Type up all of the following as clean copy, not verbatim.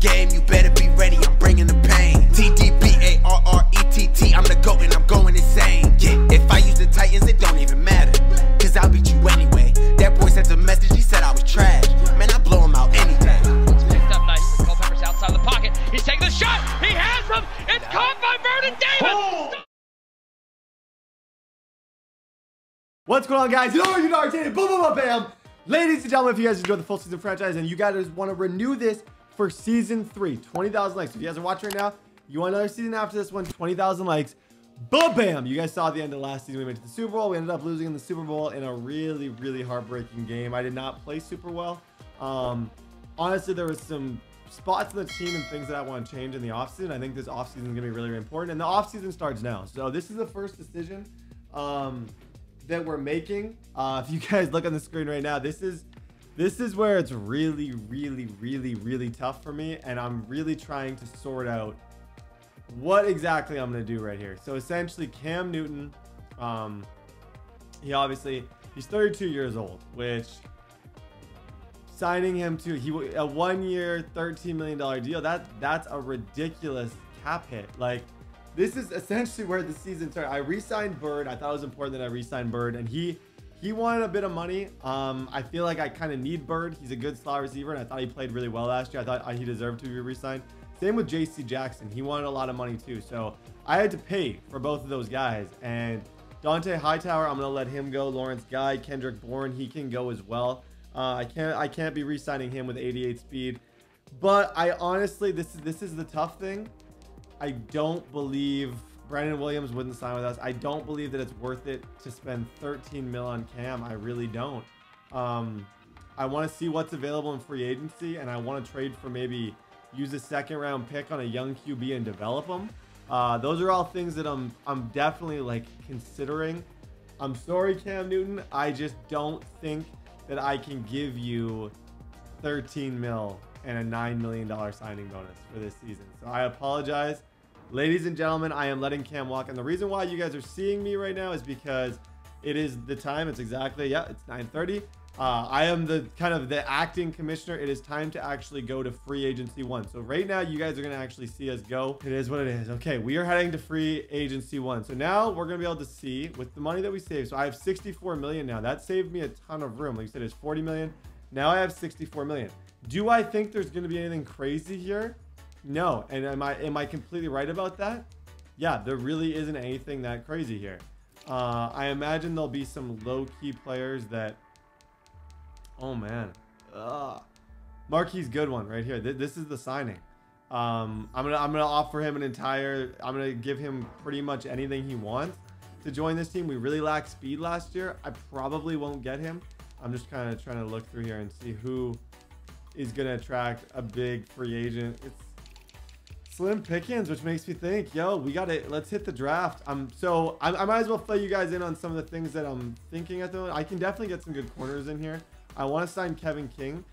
game, you better be ready, I'm bringing the pain. TDBarrett, I'm the GOAT and I'm going insane. Yeah, if I use the Titans, it don't even matter, cause I'll beat you anyway. That boy sent a message, he said I was trash. Man, I blow him out any day. It's picked up nicely. Culpepper's outside the pocket. He's taking the shot. He has him. It's caught by Vernon Davis. What's going on, guys? You know Untitled. Boom, boom, boom, bam. Ladies and gentlemen, if you guys enjoyed the full season franchise and you guys want to renew this for season 3, 20,000 likes. If you guys are watching right now, you want another season after this one, 20,000 likes. Boom, bam. You guys saw at the end of last season, we went to the Super Bowl. We ended up losing in the Super Bowl in a really, really heartbreaking game. I did not play super well. Honestly, there was some spots in the team and things that I want to change in the offseason. I think this offseason is going to be really, really important. And the offseason starts now. So this is the first decision that we're making. If you guys look on the screen right now, this is where it's really, really, really, really tough for me. And I'm really trying to sort out what exactly I'm going to do right here. So essentially Cam Newton, he's 32 years old, which signing him to a 1 year $13 million deal, that's a ridiculous cap hit. Like, this is essentially where the season started. I re-signed Bird. I thought it was important that I re-signed Bird, and he wanted a bit of money. I feel like I kind of need Bird. He's a good slot receiver, and I thought he played really well last year. I thought he deserved to be re-signed. Same with JC Jackson. He wanted a lot of money too, so I had to pay for both of those guys. And Dante Hightower, I'm gonna let him go. Lawrence Guy, Kendrick Bourne, he can go as well. I can't be re-signing him with 88 speed. But I honestly, this is the tough thing. I don't believe Brandon Williams wouldn't sign with us. I don't believe that it's worth it to spend 13 mil on Cam. I really don't. I want to see what's available in free agency, and I want to trade for maybe use a second round pick on a young QB and develop them. Those are all things that I'm definitely like considering. I'm sorry, Cam Newton. I just don't think that I can give you 13 mil and a $9 million signing bonus for this season. So I apologize. Ladies and gentlemen, I am letting Cam walk. And the reason why you guys are seeing me right now is because it is the time. It's exactly, yeah, it's 9:30. I am the acting commissioner. It is time to actually go to free agency 1. So right now you guys are going to actually see us go. It is what it is. Okay, we are heading to free agency 1. So now we're going to be able to see with the money that we saved. So I have 64 million now. That saved me a ton of room. Like you said, it's 40 million. Now I have 64 million. Do I think there's going to be anything crazy here? No. And am I completely right about that? Yeah, there really isn't anything that crazy here. I imagine there'll be some low-key players that, oh man, Marquis Goodwin right here. This is the signing. I'm gonna offer him I'm gonna give him pretty much anything he wants to join this team. We really lacked speed last year. I probably won't get him. I'm just kind of trying to look through here and see who is gonna attract a big free agent. It's slim pickings, which makes me think, yo, let's hit the draft. So I might as well fill you guys in on some of the things that I'm thinking at the moment. I can definitely get some good corners in here. I want to sign Kevin King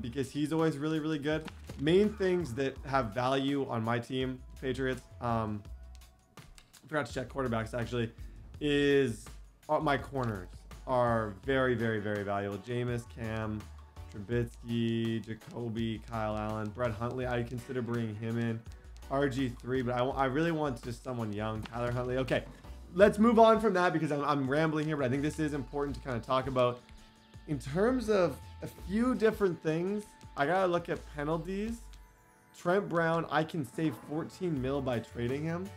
because he's always really, really good. Main things that have value on my team, Patriots, I forgot to check quarterbacks actually, is my corners are very, very, very valuable. Jameis, Cam, Trubisky, Jacoby, Kyle Allen, Brett Huntley. I consider bringing him in. RG3, but I really want just someone young. Tyler Huntley. Okay, let's move on from that because I'm rambling here, but I think this is important to kind of talk about. In terms of a few different things, I gotta look at penalties. Trent Brown, I can save 14 mil by trading him.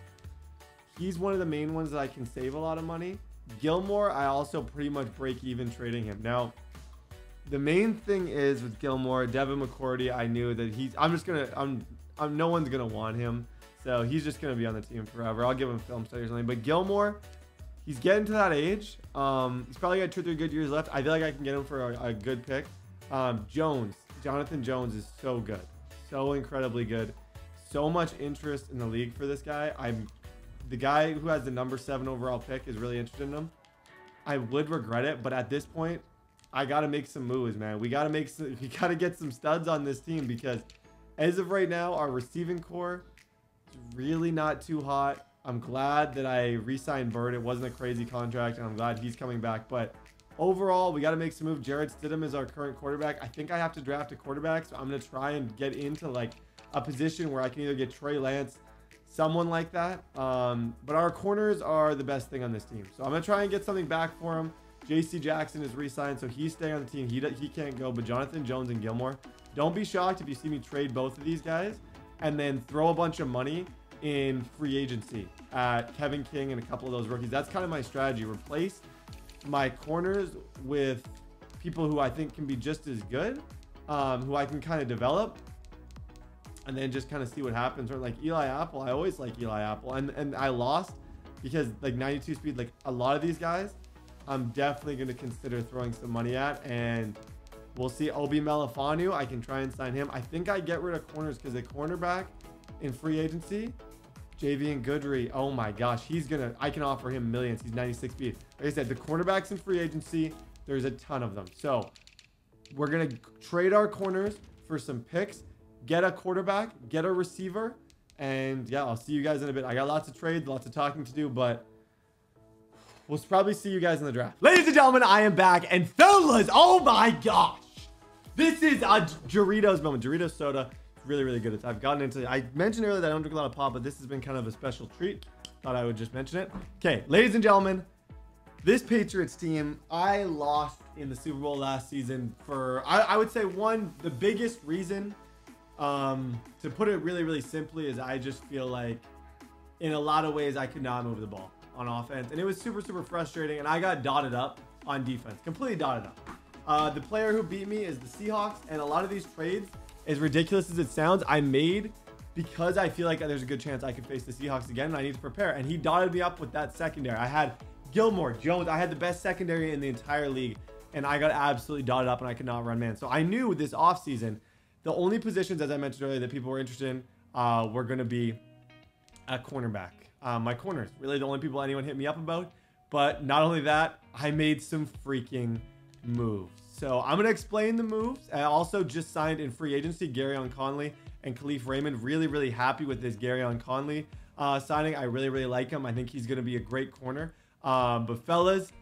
He's one of the main ones that I can save a lot of money. Gilmore, I also pretty much break even trading him. Now, the main thing is with Gilmore, Devin McCourty, I knew that no one's gonna want him, so he's just gonna be on the team forever. I'll give him film study or something. But Gilmore, he's getting to that age. He's probably got 2 or 3 good years left. I feel like I can get him for a good pick. Jonathan Jones is so good, so incredibly good. So much interest in the league for this guy. The guy who has the number 7 overall pick is really interested in him. I would regret it, but at this point, I gotta make some moves, man. We gotta get some studs on this team because as of right now, our receiving core is really not too hot. I'm glad that I re-signed Bird. It wasn't a crazy contract, and I'm glad he's coming back. But overall, we got to make some moves. Jarrett Stidham is our current quarterback. I think I have to draft a quarterback, so I'm going to try and get into like a position where I can either get Trey Lance, someone like that. But our corners are the best thing on this team. So I'm going to try and get something back for him. JC Jackson is re-signed, so he's staying on the team. He can't go, but Jonathan Jones and Gilmore. Don't be shocked if you see me trade both of these guys and then throw a bunch of money in free agency at Kevin King and a couple of those rookies. That's kind of my strategy. Replace my corners with people who I think can be just as good, who I can kind of develop, and then just kind of see what happens. Or like Eli Apple, I always like Eli Apple, and I lost because like 92 speed, like a lot of these guys I'm definitely going to consider throwing some money at, and we'll see. Obi Melifanu, I can try and sign him. I think I get rid of corners because a cornerback in free agency, JV and Goodry, oh my gosh, I can offer him millions. He's 96 speed. Like I said, the cornerbacks in free agency, there's a ton of them. So we're going to trade our corners for some picks, get a quarterback, get a receiver, and yeah, I'll see you guys in a bit. I got lots of trades, lots of talking to do, but we'll probably see you guys in the draft. Ladies and gentlemen, I am back, and fellas, oh my gosh, this is a Doritos moment. Doritos soda, it's really, really good. I've gotten into it. I mentioned earlier that I don't drink a lot of pop, but this has been kind of a special treat. Thought I would just mention it. Okay, ladies and gentlemen, this Patriots team, I lost in the Super Bowl last season for, I would say the biggest reason, to put it really, really simply, is I just feel like in a lot of ways I could not move the ball on offense, and it was super, super frustrating, and I got dotted up on defense, completely dotted up. The player who beat me is the Seahawks, and a lot of these trades, as ridiculous as it sounds, I made because I feel like there's a good chance I could face the Seahawks again, and I need to prepare, and he dotted me up with that secondary. I had Gilmore, Jones, I had the best secondary in the entire league, and I got absolutely dotted up, and I could not run man. So I knew this offseason, the only positions, as I mentioned earlier, that people were interested in were going to be at cornerback. My corners, really the only people anyone hit me up about. But not only that, I made some freaking moves. So I'm going to explain the moves. I also just signed in free agency Garyon Conley and Khalif Raymond. Really, really happy with this Garyon Conley signing. I really, really like him. I think he's going to be a great corner. But fellas,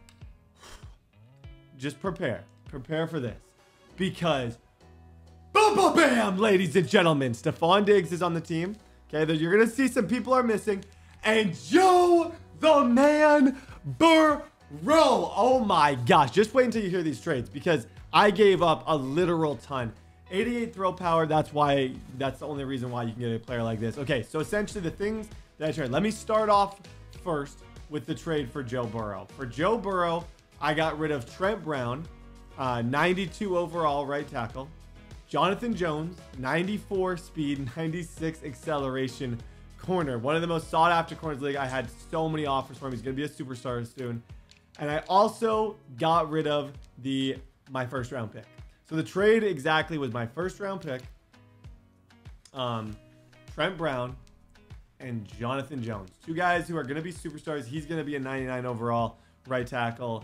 just prepare for this, because bam, ladies and gentlemen, Stephon Diggs is on the team. Okay, you're going to see some people are missing. And Joe the man Burrow. Oh my gosh. Just wait until you hear these trades, because I gave up a literal ton. 88 throw power. That's the only reason why you can get a player like this. Okay, so essentially the things that I traded. Let me start off first with the trade for Joe Burrow. For Joe Burrow, I got rid of Trent Brown, 92 overall right tackle. Jonathan Jones, 94 speed, 96 acceleration corner. One of the most sought after corners in the league. I had so many offers for him. He's going to be a superstar soon. And I also got rid of my first round pick. So the trade exactly was my first round pick, Trent Brown and Jonathan Jones. Two guys who are going to be superstars. He's going to be a 99 overall right tackle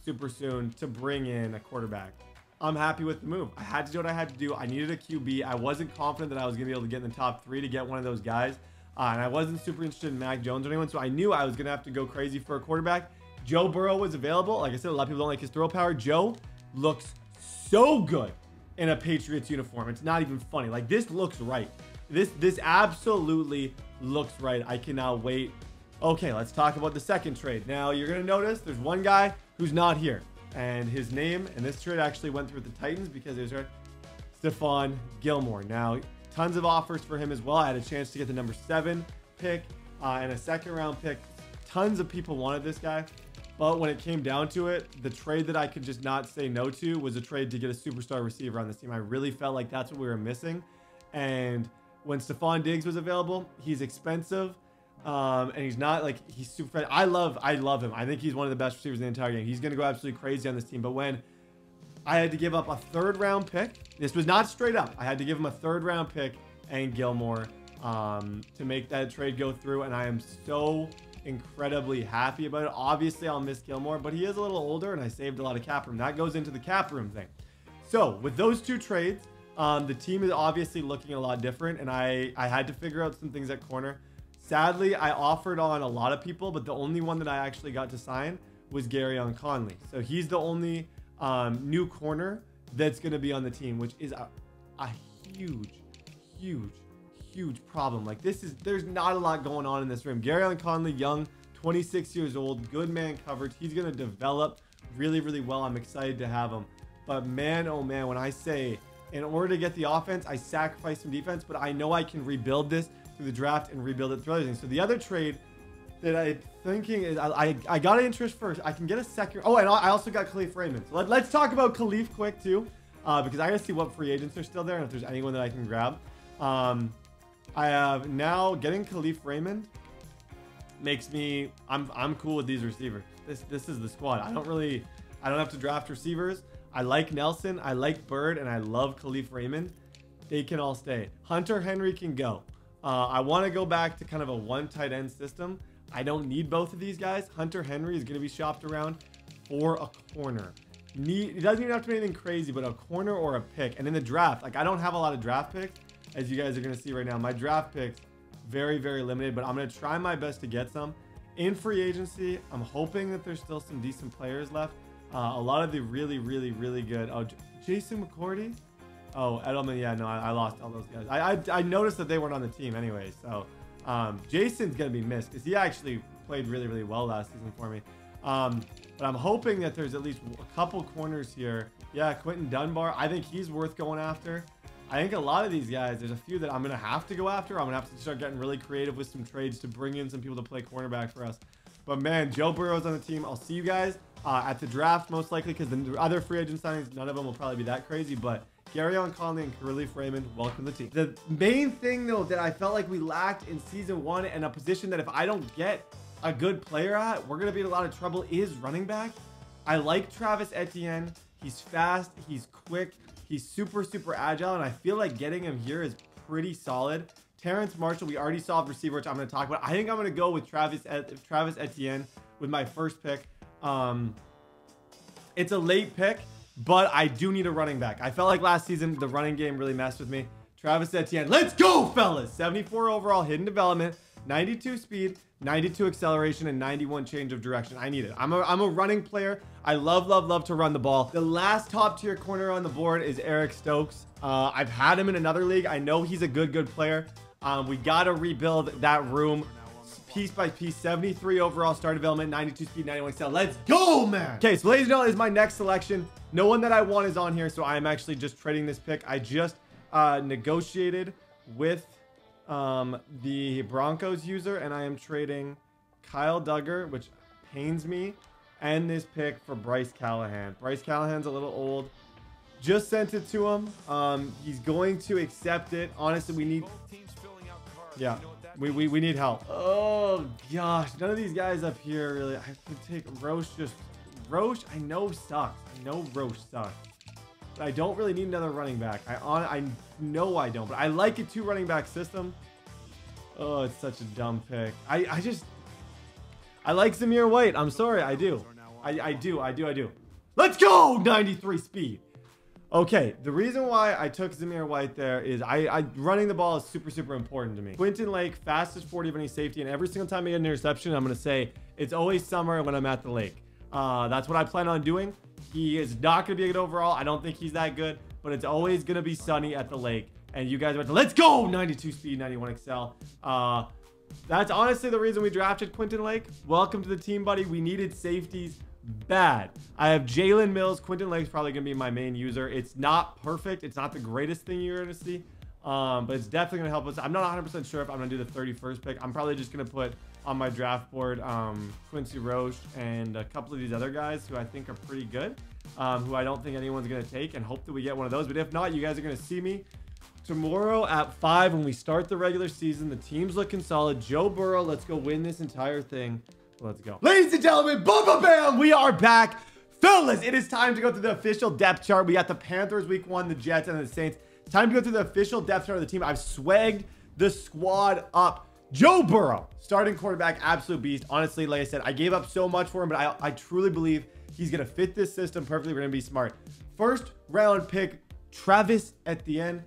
super soon, to bring in a quarterback. I'm happy with the move. I had to do what I had to do. I needed a QB. I wasn't confident that I was going to be able to get in the top 3 to get one of those guys. And I wasn't super interested in Mac Jones or anyone, so I knew I was going to have to go crazy for a quarterback. Joe Burrow was available. Like I said, a lot of people don't like his throw power. Joe looks so good in a Patriots uniform. It's not even funny. Like, this looks right. This absolutely looks right. I cannot wait. Okay, let's talk about the second trade. Now, you're going to notice there's one guy who's not here. And his name, and this trade actually went through the Titans because there's Stefan Gilmore. Now, tons of offers for him as well. I had a chance to get the number 7 pick and a second round pick. Tons of people wanted this guy. But when it came down to it, the trade that I could just not say no to was a trade to get a superstar receiver on this team. I really felt like that's what we were missing. And when Stephon Diggs was available, he's expensive. And he's not like, he's super. I love him. I think he's one of the best receivers in the entire game. He's going to go absolutely crazy on this team. But when I had to give up a 3rd round pick, this was not straight up. I had to give him a 3rd round pick and Gilmore to make that trade go through. And I am so incredibly happy about it. Obviously, I'll miss Gilmore, but he is a little older and I saved a lot of cap room. That goes into the cap room thing. So with those 2 trades, the team is obviously looking a lot different. And I had to figure out some things at corner. Sadly, I offered on a lot of people, but the only one that I actually got to sign was Garyon Conley. So he's the only new corner that's going to be on the team, which is a huge problem. Like there's not a lot going on in this room. Garyon Conley, young, 26 years old, good man coverage. He's going to develop really well. I'm excited to have him. But man, oh man, when I say in order to get the offense, I sacrifice some defense, but I know I can rebuild this through the draft and rebuild it through other things. So the other trade that I'm thinking is I got an interest first. I can get a second. Oh, and I also got Khalif Raymond. So let's talk about Khalif quick too, because I gotta see what free agents are still there and if there's anyone that I can grab. I have now getting Khalif Raymond makes me I'm cool with these receivers. This is the squad. I don't have to draft receivers. I like Nelson, I like Bird, and I love Khalif Raymond. They can all stay. Hunter Henry can go. I want to go back to kind of a one tight end system. I don't need both of these guys. Hunter Henry is going to be shopped around for a corner. It doesn't even have to be anything crazy, but a corner or a pick. And in the draft, like I don't have a lot of draft picks, as you guys are going to see right now. My draft picks, very limited, but I'm going to try my best to get some. In free agency, I'm hoping that there's still some decent players left. A lot of the really good. Oh, Jason McCourty. Oh, Edelman. Yeah, no, I lost all those guys. I noticed that they weren't on the team anyway. So Jason's gonna be missed because he actually played really well last season for me. But I'm hoping that there's at least a couple corners here. Yeah, Quentin Dunbar. I think he's worth going after. I think a lot of these guys, there's a few that I'm gonna have to go after. I'm gonna have to start getting really creative with some trades to bring in some people to play cornerback for us. But man, Joe Burrow's on the team. I'll see you guys at the draft most likely, because the other free agent signings, none of them will probably be that crazy. But Garyon Conley and Khalif Raymond, welcome to the team. The main thing though that I felt like we lacked in season 1, and a position that if I don't get a good player at, we're gonna be in a lot of trouble, is running back. I like Travis Etienne. He's fast, he's quick, he's super agile, and I feel like getting him here is pretty solid. Terrence Marshall, we already saw receiver, which I'm going to talk about. I think I'm going to go with Travis Etienne with my first pick. It's a late pick, but I do need a running back. I felt like last season the running game really messed with me. Travis Etienne, let's go, fellas! 74 overall, hidden development, 92 speed, 92 acceleration, and 91 change of direction. I need it. I'm a running player. I love to run the ball. The last top tier corner on the board is Eric Stokes. I've had him in another league. I know he's a good player. We got to rebuild that room piece by piece. 73 overall star development, 92 speed, 91 excel. Let's go, man. Okay, so ladies and gentlemen, is my next selection. No one that I want is on here, so I am actually just trading this pick. I just negotiated with the Broncos user, and I am trading Kyle Duggar, which pains me, and this pick for Bryce Callahan. Bryce Callahan's a little old. Just sent it to him. He's going to accept it. Honestly, we need... Yeah, we need help. Oh, gosh. None of these guys up here really... I could take Roche. Roche, I know sucks. I know Roche sucks. But I don't really need another running back. I know I don't. But I like a 2 running back system. Oh, it's such a dumb pick. I like Zamir White. I'm sorry. I do. I do. Let's go! 93 speed. Okay, the reason why I took Zamir White there is running the ball is super important to me. Quentin Lake, fastest 40 of any safety, and every single time I get an interception, I'm going to say it's always summer when I'm at the lake. That's what I plan on doing. He is not going to be a good overall. I don't think he's that good, but it's always going to be sunny at the lake. And you guys are about to, let's go! 92 speed, 91 excel. That's honestly the reason we drafted Quentin Lake. Welcome to the team, buddy. We needed safeties bad. I have Jalen Mills. Quentin Lake's probably going to be my main user. It's not perfect. It's not the greatest thing you're going to see, but it's definitely going to help us. I'm not 100% sure if I'm going to do the 31st pick. I'm probably just going to put on my draft board Quincy Roche and a couple of these other guys who I think are pretty good, who I don't think anyone's going to take, and hope that we get one of those. But if not, you guys are going to see me tomorrow at 5 when we start the regular season. The team's looking solid. Joe Burrow, let's go win this entire thing. Let's go. Ladies and gentlemen, boom, boom, bam, we are back. Fellas, it is time to go through the official depth chart. We got the Panthers week 1, the Jets, and the Saints. Time to go through the official depth chart of the team. I've swagged the squad up. Joe Burrow, starting quarterback, absolute beast. Honestly, like I said, I gave up so much for him, but I truly believe he's going to fit this system perfectly. We're going to be smart. First round pick, Travis Etienne.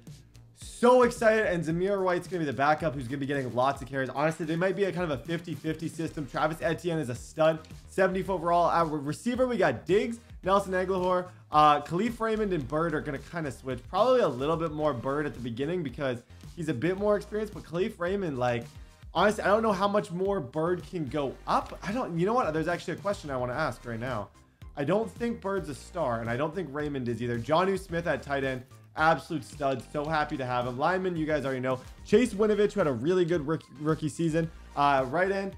so excited. And Zamir White's going to be the backup who's going to be getting lots of carries. Honestly, they might be a kind of a 50-50 system. Travis Etienne is a stud. 70th overall. Our receiver, we got Diggs, Nelson Aguilar, Khalif Raymond, and Bird are going to kind of switch. Probably a little bit more Bird at the beginning because he's a bit more experienced. But Khalif Raymond, like, honestly, I don't know how much more Bird can go up. You know what? There's actually a question I want to ask right now. I don't think Bird's a star, and I don't think Raymond is either. Jonnu Smith at tight end. Absolute stud. So happy to have him. Lineman, you guys already know. Chase Winovich, who had a really good rookie season. Right end.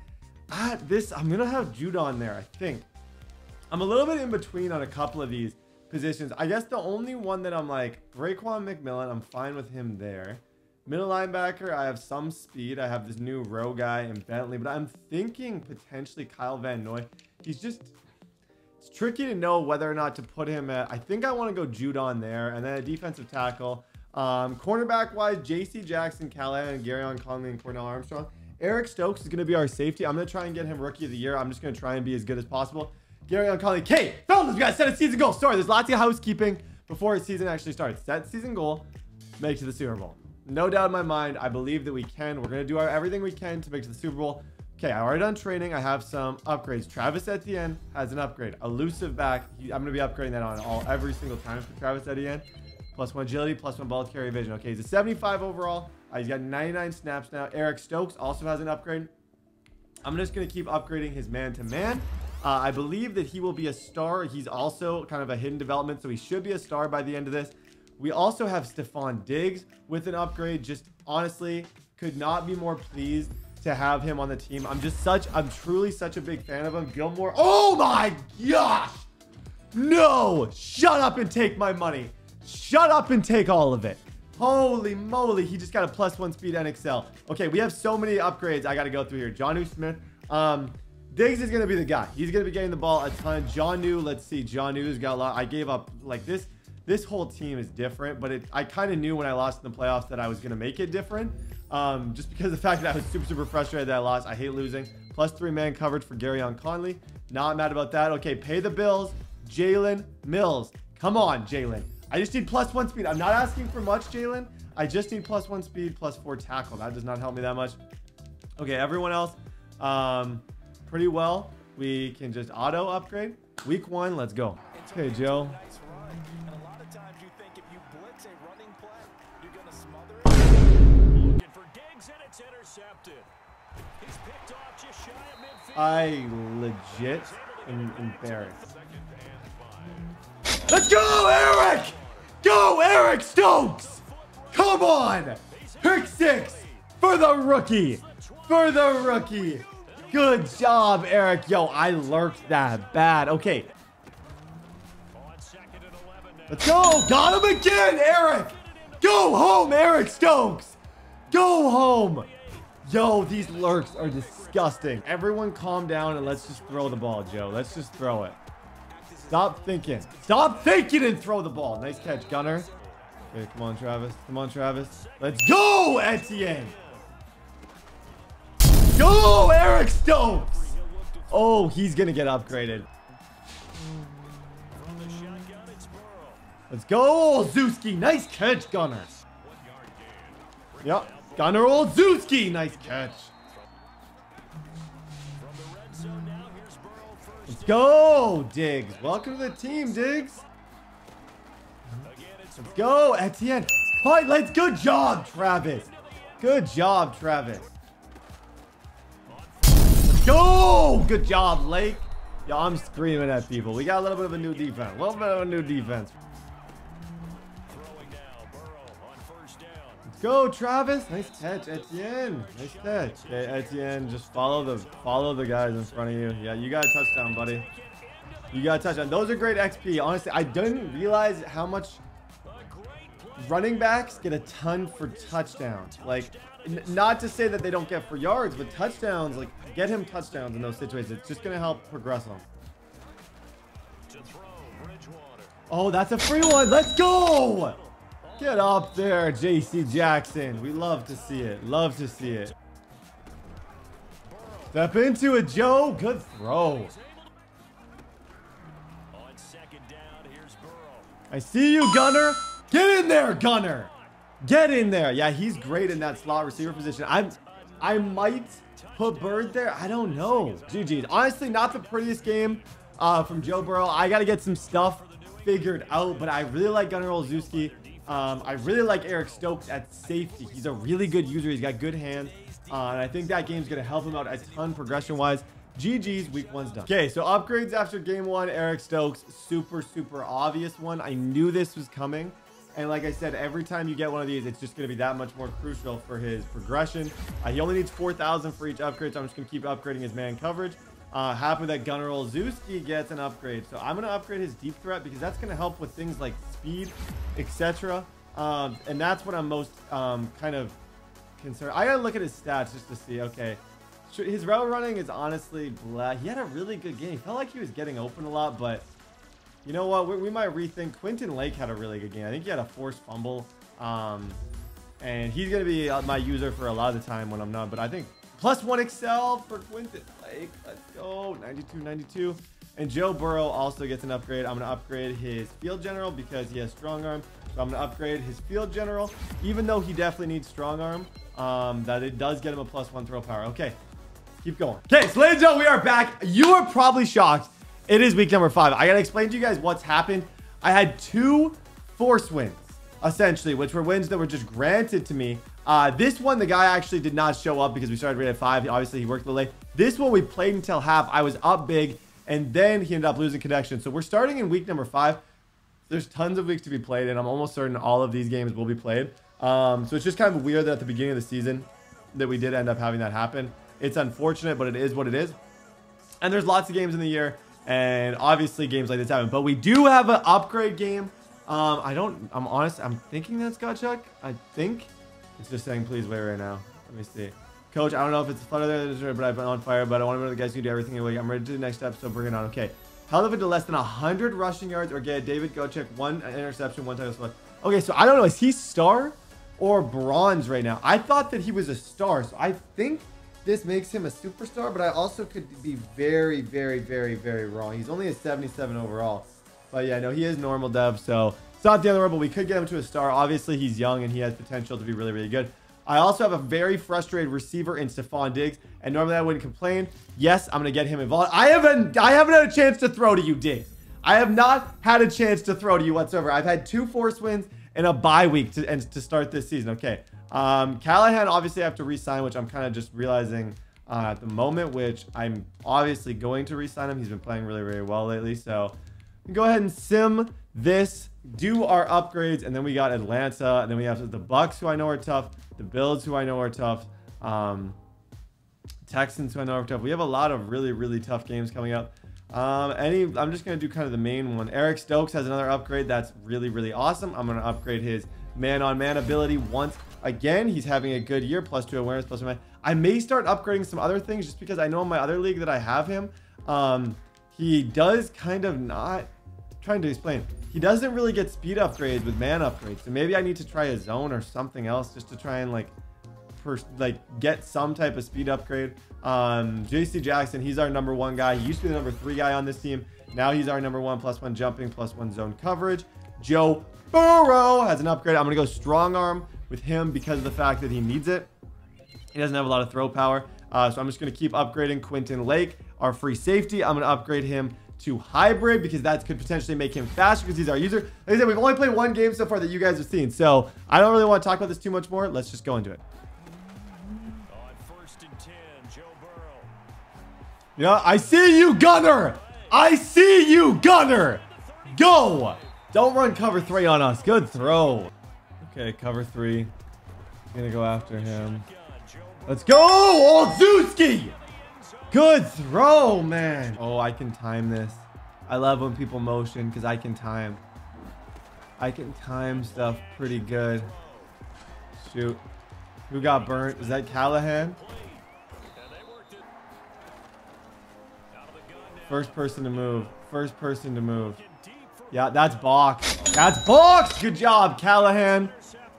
I'm going to have Judon there, I think. I'm a little bit in between on a couple of these positions. I guess the only one that I'm like, Raekwon McMillan, I'm fine with him there. Middle linebacker, I have some speed. I have this new row guy in Bentley, but I'm thinking potentially Kyle Van Noy. It's tricky to know whether or not to put him at. I think I want to go Judon there, and then a defensive tackle. Cornerback wise, JC Jackson, Callahan, and Garyon Conley, and Cornell Armstrong. Eric Stokes is going to be our safety. I'm going to try and get him rookie of the year. I'm just going to try and be as good as possible. Garyon Conley. Okay, fellas, we got to set a season goal. Sorry, there's lots of housekeeping before the season actually starts. Set season goal, make it to the Super Bowl. No doubt in my mind, I believe that we can. We're going to do everything we can to make it to the Super Bowl. Okay, I already done training. I have some upgrades. Travis Etienne has an upgrade. Elusive back. I'm going to be upgrading that on every single time for Travis Etienne. +1 agility, +1 ball carry vision. Okay, he's a 75 overall. He's got 99 snaps now. Eric Stokes also has an upgrade. I'm just going to keep upgrading his man-to-man. I believe that he will be a star. He's also kind of a hidden development, so he should be a star by the end of this. We also have Stephon Diggs with an upgrade. Just honestly, could not be more pleased to have him on the team. I'm truly such a big fan of him. Gilmore. Oh my gosh. No, shut up and take my money. Shut up and take all of it. Holy moly. He just got a +1 speed NXL. Okay, we have so many upgrades I got to go through here. Jonnu Smith. Diggs is going to be the guy. He's going to be getting the ball a ton. Jonnu, let's see. Jonnu's got a lot. I gave up like this. This whole team is different, but I kind of knew when I lost in the playoffs that I was going to make it different. Just because of the fact that I was super frustrated that I lost. I hate losing. +3 man coverage for Garyon Conley. Not mad about that. Okay, pay the bills. Jalen Mills. Come on, Jalen. I just need +1 speed. I'm not asking for much, Jalen. I just need +1 speed, +4 tackle. That does not help me that much. Okay, everyone else, pretty well. We can just auto upgrade. Week 1, let's go. Okay, Joe. I legit am embarrassed. Let's go, Eric! Go, Eric Stokes! Come on! Pick 6 for the rookie! For the rookie! Good job, Eric. Yo, I lurked that bad. Okay. Let's go! Got him again, Eric! Go home, Eric Stokes! Go home! Yo, these lurks are disgusting. Everyone calm down and let's just throw the ball, Joe. Let's just throw it. Stop thinking. Stop thinking and throw the ball. Nice catch, Gunner. Okay, come on, Travis. Come on, Travis. Let's go, Etienne. Go, Eric Stokes. Oh, he's going to get upgraded. Let's go, Olszewski. Nice catch, Gunner. Yep. Gunner Olszewski. Nice catch. Let's go, Diggs. Welcome to the team, Diggs. Let's go, Etienne. Fight. Let's. Good job, Travis. Good job, Travis. Let's go. Good job, Lake. Yo, I'm screaming at people. We got a little bit of a new defense. A little bit of a new defense. Go, Travis. Nice catch, Etienne. Nice catch. Okay, Etienne, just follow the guys in front of you. Yeah, you got a touchdown, buddy. You got a touchdown. Those are great XP. Honestly, I didn't realize how much running backs get a ton for touchdowns. Like, not to say that they don't get for yards, but touchdowns, like, get him touchdowns in those situations. It's just going to help progress them. Oh, that's a free one. Let's go. Get up there, JC Jackson. We love to see it. Love to see it. Step into it, Joe. Good throw. I see you, Gunner. Get in there, Gunner. Get in there. Yeah, he's great in that slot receiver position. I might put Bird there. I don't know. GG's. Honestly, not the prettiest game from Joe Burrow. I got to get some stuff figured out, but I really like Gunnar Olszewski. I really like Eric Stokes at safety. He's a really good user. He's got good hands. And I think that game's going to help him out a ton progression-wise. GG's, week one's done. Okay, so upgrades after game one. Eric Stokes, super, super obvious one. I knew this was coming. And like I said, every time you get one of these, it's just going to be that much more crucial for his progression. He only needs 4,000 for each upgrade, so I'm just going to keep upgrading his man coverage. Happy that Gunnar Olszewski gets an upgrade. So I'm going to upgrade his deep threat because that's going to help with things like speed, etc. And that's what I'm most kind of concerned. I got to look at his stats just to see. Okay, his route running is honestly blah. He had a really good game. He felt like he was getting open a lot, but you know what? We might rethink. Quentin Lake had a really good game. I think he had a forced fumble. And he's going to be my user for a lot of the time when I'm not. But I think +1 excel for Quentin Lake. Let's go. 92, 92. And Joe Burrow also gets an upgrade. I'm going to upgrade his field general because he has strong arm. So I'm going to upgrade his field general. Even though he definitely needs strong arm, that it does get him a +1 throw power. Okay. Keep going. Okay, so ladies and gentlemen, we are back. You are probably shocked. It is week number 5. I got to explain to you guys what's happened. I had 2 force wins, essentially, which were wins that were just granted to me. This one, the guy actually did not show up because we started right at 5. Obviously, he worked a little late. This one, we played until half. I was up big, and then he ended up losing connection. So we're starting in week number 5. There's tons of weeks to be played, and I'm almost certain all of these games will be played. So it's just kind of weird that at the beginning of the season that we did end up having that happen. It's unfortunate, but it is what it is. And there's lots of games in the year. And obviously games like this happen, but we do have an upgrade game. I'm honest. I'm thinking that's Gotchuk. I think it's just saying, please wait right now. Let me see. Coach, I don't know if it's fun there, but I've been on fire, but I want to know the guys who do everything anyway. I'm ready to do the next step, so bring it on. Okay. Held up to less than 100 rushing yards or get David Gotchuk 1 interception, 1 title select. Okay, so I don't know. Is he star or bronze right now? I thought that he was a star, so I think this makes him a superstar, but I also could be very, very, very, very wrong. He's only a 77 overall. But yeah, no, he is normal dev, so it's not the other world, but we could get him to a star. Obviously, he's young and he has potential to be really, really good. I also have a very frustrated receiver in Stephon Diggs, and normally I wouldn't complain. Yes, I'm going to get him involved. I haven't had a chance to throw to you, Diggs. I have not had a chance to throw to you whatsoever. I've had 2 force wins and a bye week to start this season. Okay. Callahan, obviously I have to re-sign, which I'm kind of just realizing at the moment, which I'm obviously going to re-sign him. He's been playing really, really well lately. So go ahead and sim this, do our upgrades, and then we got Atlanta, and then we have the Bucks, who I know are tough, the Bills, who I know are tough, Texans, who I know are tough. We have a lot of really, really tough games coming up. I'm just going to do kind of the main one. Eric Stokes has another upgrade that's really, really awesome. I'm going to upgrade his man-on-man ability once again. He's having a good year, +2 awareness, +1. I may start upgrading some other things just because I know in my other league that I have him. He does kind of not, trying to explain, he doesn't really get speed upgrades with man upgrades. So maybe I need to try a zone or something else just to try and like get some type of speed upgrade. JC Jackson, he's our #1 guy. He used to be the #3 guy on this team. Now he's our #1, +1 jumping, +1 zone coverage. Joe Burrow has an upgrade. I'm going to go strong arm with him because of the fact that he needs it. He doesn't have a lot of throw power. So I'm just going to keep upgrading Quentin Lake, our free safety. I'm going to upgrade him to hybrid because that could potentially make him faster because he's our user. Like I said, we've only played 1 game so far that you guys have seen. So I don't really want to talk about this too much more. Let's just go into it. Yeah, I see you, Gunner. I see you, Gunner. Go. Don't run cover 3 on us. Good throw. Okay, cover 3. Gonna go after him. Let's go, Olszewski. Good throw, man. Oh, I can time this. I love when people motion because I can time. I can time stuff pretty good. Shoot. Who got burnt? Is that Callahan? First person to move. First person to move. Yeah, that's box. That's box. Good job, Callahan.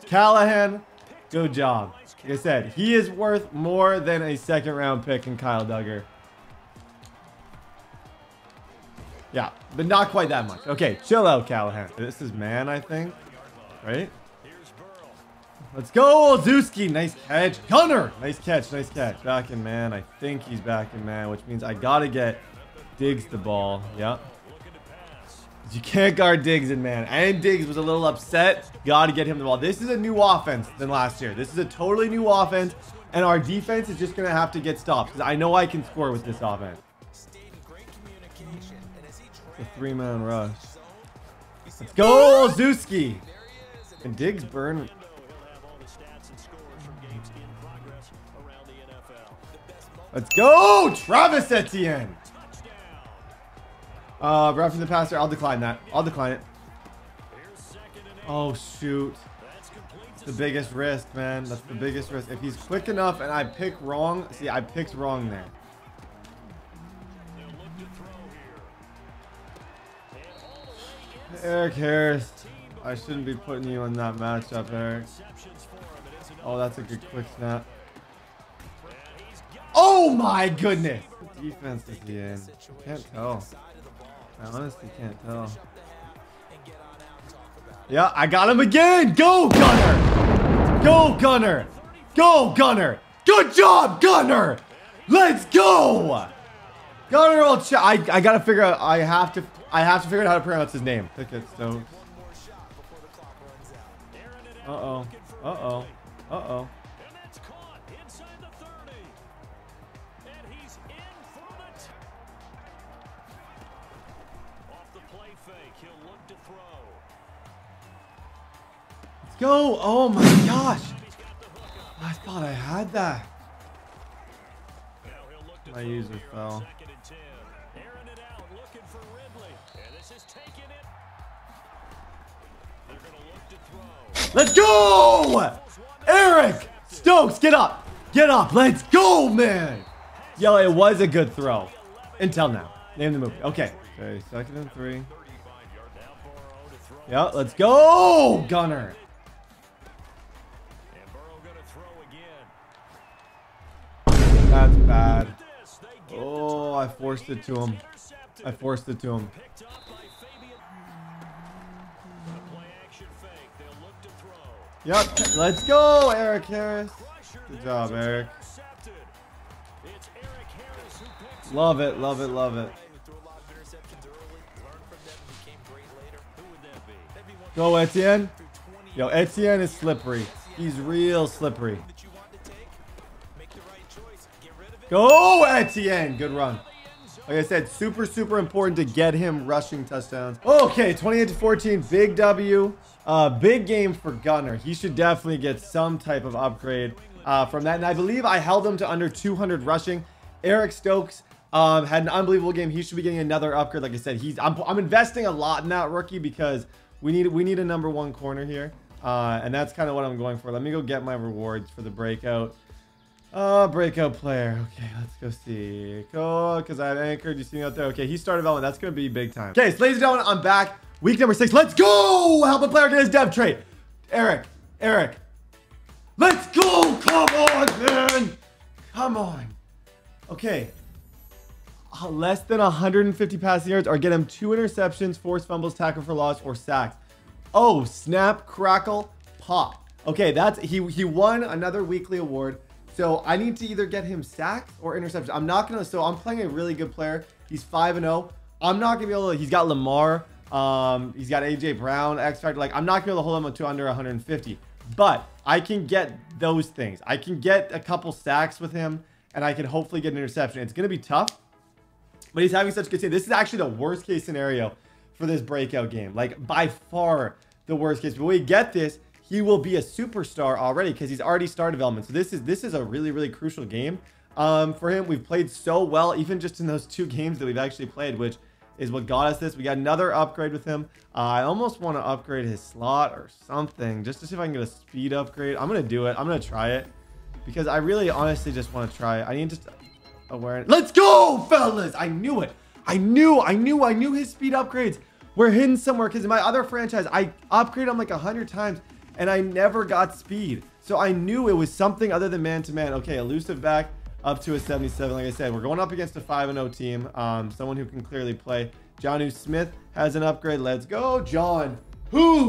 Callahan, good job. Like I said, he is worth more than a 2nd round pick in Kyle Duggar. Yeah, but not quite that much. Okay, chill out, Callahan. This is man, I think. Right? Let's go, Olszewski. Nice catch. Gunner. Nice catch. Nice catch. Back in man. I think he's back in man, which means I got to get Diggs the ball. Yep. You can't guard Diggs in man. And Diggs was a little upset. Got to get him the ball. This is a new offense than last year. This is a totally new offense. And our defense is just going to have to get stops. Because I know I can score with this offense. It's a 3-man rush. Let's go, Olszewski. And Diggs burn. Let's go, Travis Etienne. Roughing the passer. I'll decline that. I'll decline it. Oh, shoot. It's the biggest risk, man. That's the biggest risk. If he's quick enough and I pick wrong. See, I picked wrong there. Eric Harris. I shouldn't be putting you in that matchup, Eric. Oh, that's a good quick snap. Oh my goodness! What defense is he in? I can't tell. I honestly can't tell. Yeah, I got him again! Go, Gunner! Go, Gunner! Go, Gunner! Good job, Gunner! Let's go! Gunner will I gotta figure out. I have to figure out how to pronounce his name. Pickett Stokes. Uh-oh. Uh-oh. Uh-oh. Let's go. Oh my gosh. I thought I had that. My user fell. Let's go! Eric! Stokes, get up! Get up! Let's go, man! Yo, it was a good throw. Until now. Name the movie. Okay. Okay, 2nd and 3. Yeah, let's go, Gunner! That's bad. Oh, I forced it to him. I forced it to him. Yep, let's go, Eric Harris. Good job, Eric. Love it, love it, love it. Go, Etienne. Yo, Etienne is slippery. He's real slippery. Go, Etienne. Good run. Like I said, super, super important to get him rushing touchdowns. Okay, 28-14, big W. Big game for Gunner. He should definitely get some type of upgrade from that. And I believe I held him to under 200 rushing. Eric Stokes had an unbelievable game. He should be getting another upgrade. Like I said, I'm investing a lot in that rookie because we need a #1 corner here. And that's kind of what I'm going for. Let me go get my rewards for the breakout. Breakout player. Okay, let's go see. Go, because I have anchored. You see me out there? Okay, he started development. That's going to be big time. Okay, so ladies and gentlemen, I'm back. Week number 6. Let's go! Help a player get his dev trait. Eric. Let's go! Come on, man! Come on. Okay. Less than 150 passing yards or get him 2 interceptions, forced fumbles, tackle for loss, or sacks. Oh, snap, crackle, pop. Okay, that's he won another weekly award. So I need to either get him sacks or interceptions. I'm not gonna. So I'm playing a really good player. He's 5-0. I'm not gonna be able to. He's got Lamar. He's got AJ Brown, X Factor. Like I'm not gonna be able to hold him to under 150. But I can get those things. I can get a couple sacks with him, and I can hopefully get an interception. It's gonna be tough, but he's having such a good team. This is actually the worst case scenario for this breakout game. Like by far the worst case. But when we get this, he will be a superstar already because he's already started development. So this is a really, really crucial game for him. We've played so well, even just in those 2 games that we've actually played, which is what got us this. We got another upgrade with him. I almost want to upgrade his slot or something just to see if I can get a speed upgrade. I'm going to do it. I'm going to try it because I really honestly just want to try it. I need just awareness. Let's go, fellas. I knew it. I knew his speed upgrades were hidden somewhere because in my other franchise, I upgraded him like 100 times. And I never got speed. So I knew it was something other than man-to-man. Okay, elusive back up to a 77. Like I said, we're going up against a 5-0 team. Someone who can clearly play. Jonnu Smith has an upgrade. Let's go, John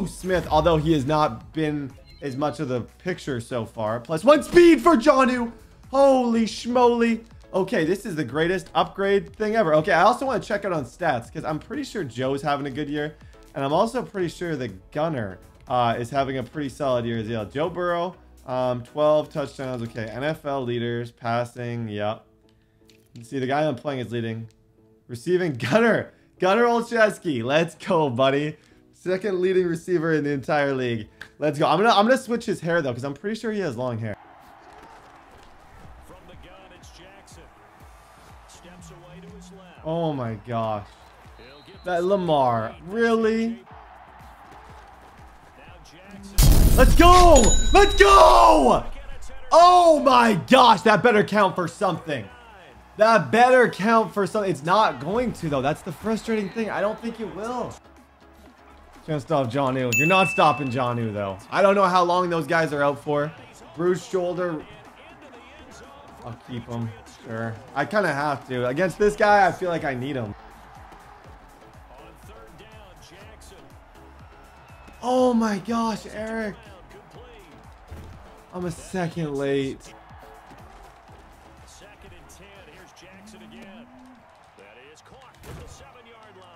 Smith. Although he has not been as much of the picture so far. +1 speed for Jonnu. Holy schmoly. Okay, this is the greatest upgrade thing ever. Okay, I also want to check out on stats because I'm pretty sure Joe's having a good year. And I'm also pretty sure the Gunner is having a pretty solid year as well. Joe Burrow, 12 touchdowns. Okay, NFL leaders, passing. Yep. You see, the guy I'm playing is leading. Receiving, Gunner Olszewski. Let's go, buddy. Second leading receiver in the entire league. Let's go. I'm gonna switch his hair though, because I'm pretty sure he has long hair. From the gun, it's Jackson. Steps away to his left. Oh my gosh. That Lamar, really? Let's go! Let's go! Oh my gosh, that better count for something. That better count for something. It's not going to though. That's the frustrating thing. I don't think it will. Trying to stop Jonnu. You're not stopping Jonnu though. I don't know how long those guys are out for. Bruised shoulder. I'll keep him. Sure. I kind of have to. Against this guy, I feel like I need him. Oh my gosh, Eric. I'm a second late.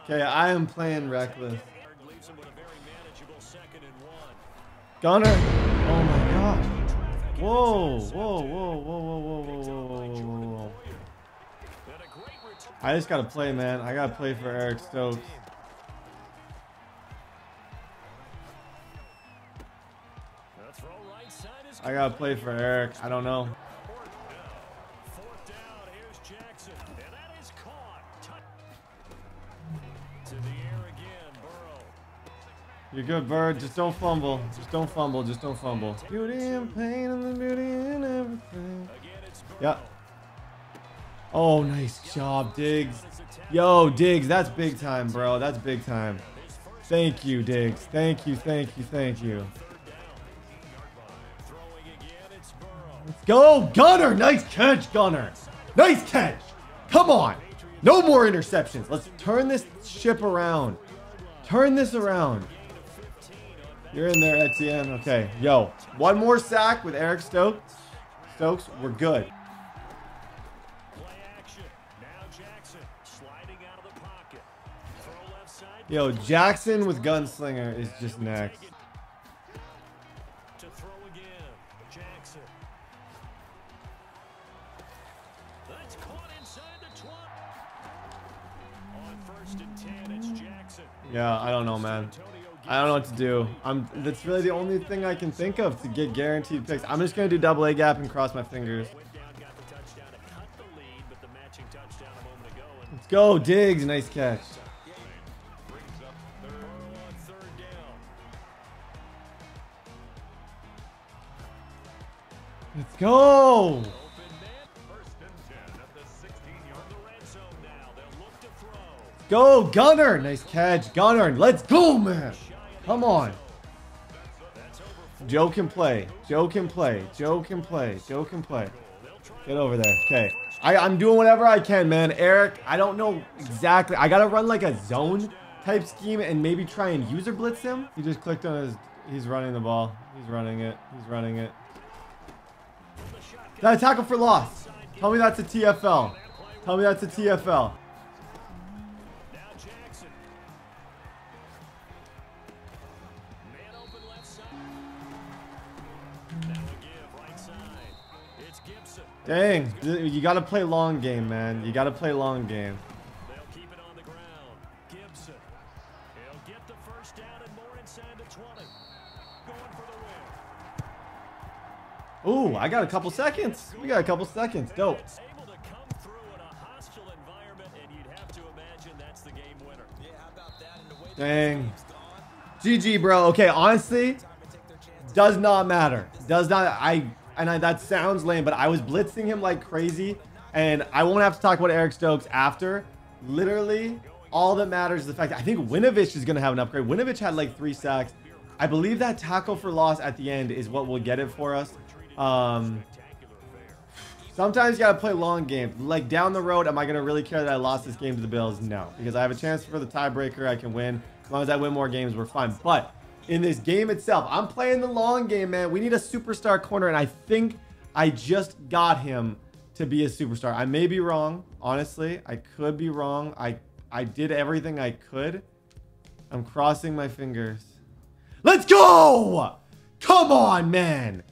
Okay, I am playing reckless. Gunner. Oh my gosh. Whoa, whoa, whoa, whoa, whoa, whoa, whoa, whoa, whoa. I just gotta play, man. I gotta play for Eric Stokes. I gotta play for Eric. I don't know. You're good, Bird. Just don't fumble. Just don't fumble. Just don't fumble. Beauty and pain and the beauty and everything. Yeah. Oh, nice job, Diggs. Yo, Diggs, that's big time, bro. That's big time. Thank you, Diggs. Thank you, thank you, thank you. Let's go, Gunner. Nice catch, Gunner. Nice catch. Come on. No more interceptions. Let's turn this ship around. Turn this around. You're in there, Etienne. Okay, yo. One more sack with Eric Stokes. We're good. Yo, Jackson with Gunslinger is just next. Yeah, I don't know, man. I don't know what to do. That's really the only thing I can think of to get guaranteed picks. I'm just gonna do double A gap and cross my fingers. Let's go, Diggs. Nice catch. Let's go. Go, Gunner. Nice catch, Gunner. Let's go, man. Come on. Joe can play. Joe can play. Joe can play. Joe can play. Get over there. Okay. I'm doing whatever I can, man. Eric, I don't know exactly. I got to run like a zone type scheme and maybe try and user blitz him. He just clicked on his... He's running the ball. He's running it. He's running it. That tackle for loss. Tell me that's a TFL. Tell me that's a TFL. Dang, you got to play long game, man. You got to play long game. They'll keep it on the ground. Gibson. He'll get the first down and more inside the 20. Going for the win. Ooh, I got a couple seconds. We got a couple seconds. Dope. Able to come through in a hostile environment, and you'd have to imagine that's the game winner. Yeah, how about that? And the way Dang. GG, bro. Okay, honestly, does not matter. Does not. That sounds lame, but I was blitzing him like crazy, and I won't have to talk about Eric Stokes after. Literally, all that matters is the fact that I think Winovich is going to have an upgrade. Winovich had like 3 sacks. I believe that tackle for loss at the end is what will get it for us. Sometimes you got to play long games. Like down the road, am I going to really care that I lost this game to the Bills? No, because I have a chance for the tiebreaker. I can win. As long as I win more games, we're fine. But in this game itself. I'm playing the long game, man. We need a superstar corner, and I think I just got him to be a superstar. I may be wrong, honestly. I could be wrong. I did everything I could. I'm crossing my fingers. Let's go! Come on, man.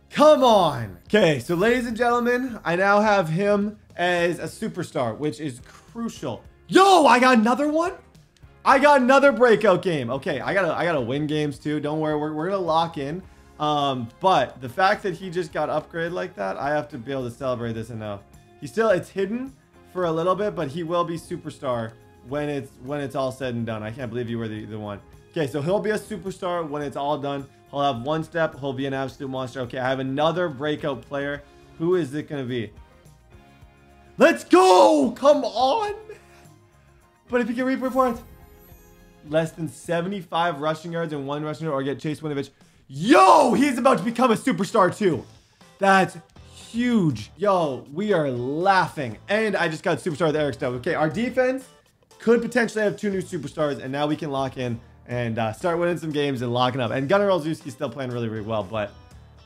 Come on. Okay, so ladies and gentlemen, I now have him as a superstar, which is crucial. Yo, I got another one. I got another breakout game. Okay, I gotta win games too. Don't worry, we're gonna lock in. But the fact that he just got upgraded like that, I have to be able to celebrate this enough. It's hidden for a little bit, but he will be superstar when it's all said and done. I can't believe you were the one. Okay, so he'll be a superstar when it's all done. He'll have one step. He'll be an absolute monster. Okay, I have another breakout player. Who is it going to be? Let's go! Come on! But if he can report less than 75 rushing yards and 1 rushing yard or get Chase Winovich. Yo! He's about to become a superstar too. That's huge. Yo, we are laughing. And I just got superstar with Eric Stokes. Okay, our defense could potentially have 2 new superstars, and now we can lock in and start winning some games and locking up. And Gunnar Olszewski's still playing really, really well, but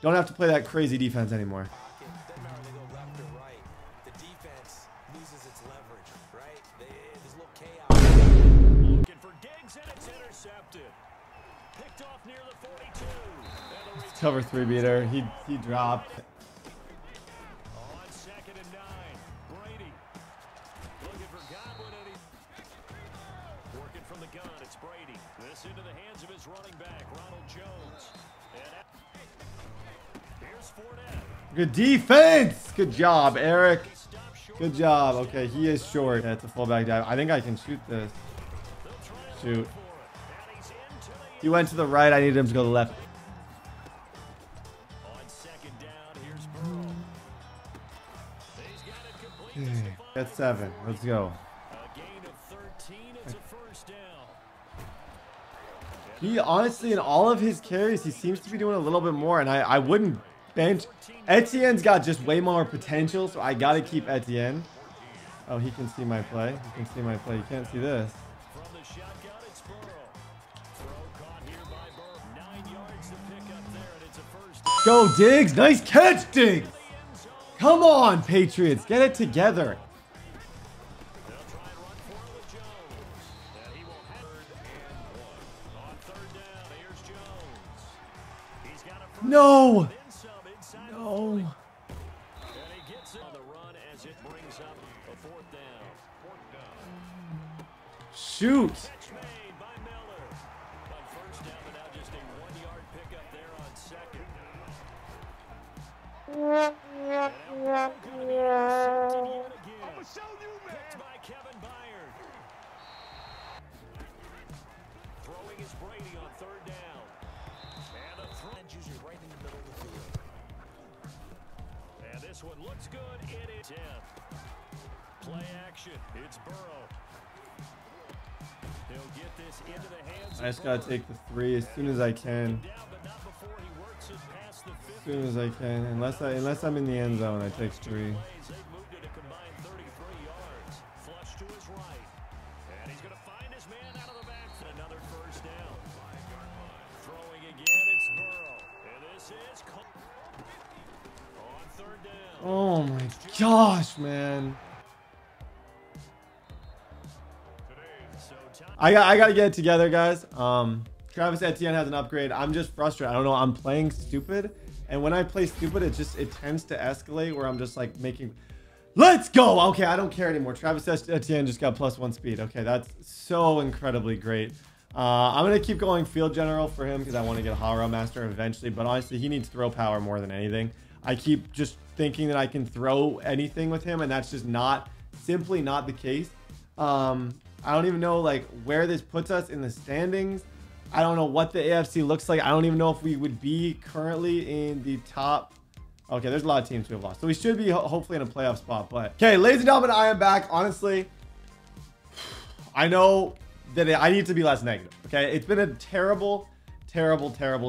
don't have to play that crazy defense anymore. Looking for Diggs, and it's intercepted. Picked off near the 42. Cover 3 beater. He dropped. On 2nd and 9. Brady. Looking for Godwin, and working from the gun. It's Brady. This into the hands of his running back, Ronald Jones. And here's Fournette. Good defense. Good job, Eric. Good job. Okay, he is short. Yeah, it's a fullback dive. I think I can shoot this. Shoot. He went to the right. I needed him to go to the left. On 2nd down, here's Burrow. He's got it complete. That's 7. Let's go. A gain of 13. It's a first down. He honestly, in all of his carries, he seems to be doing a little bit more, and I wouldn't bench. Etienne's got just way more potential, so I got to keep Etienne. Oh, he can see my play. He can see my play. You can't see this. From the shotgun, it's Burrow. Throw caught here by Burrow. 9 yards to pick up there, and it's a first down. Go, Diggs. Nice catch, Diggs. Come on, Patriots. Get it together. They'll try and run for it with Jones. And he will have 3rd and 1. On 3rd down, here's Jones. He's got a first No. down, then some inside the 40. No. And he gets it on the run as it brings up a 4th down. Shoot. Catch made by Miller. On 1st down, but now just a 1-yard pickup there on 2nd. Picked by Kevin Byard. Throwing is Brady on 3rd down. And a throw. Right in the middle of the field. And this one looks good. It is 10. Play action. It's Burrow. He'll get this into the hands I just got to take the 3 as soon as I can. down, but not before he works it past the 50. As soon as I can. Unless I'm in the end zone, I take 3. They've moved it a combined 33 yards. Flush to his right. And he's going to find his man out of the back for another first down. Throwing again, it's Burrow. And this is on 3rd down. Oh my gosh, man. So I got to get it together, guys. Travis Etienne has an upgrade. I'm just frustrated. I don't know. I'm playing stupid. And when I play stupid, it tends to escalate where I'm just like making... Let's go. Okay, I don't care anymore. Travis Etienne just got +1 speed. Okay, that's so incredibly great. I'm going to keep going field general for him because I want to get Haro Master eventually. But honestly, he needs throw power more than anything. I keep just thinking that I can throw anything with him, and that's just simply not the case. I don't even know like where this puts us in the standings. I don't know what the AFC looks like. I don't even know if we would be currently in the top. Okay, there's a lot of teams we have lost. So we should be hopefully in a playoff spot. But okay, ladies and gentlemen, I am back. Honestly, I know that I need to be less negative. Okay, it's been a terrible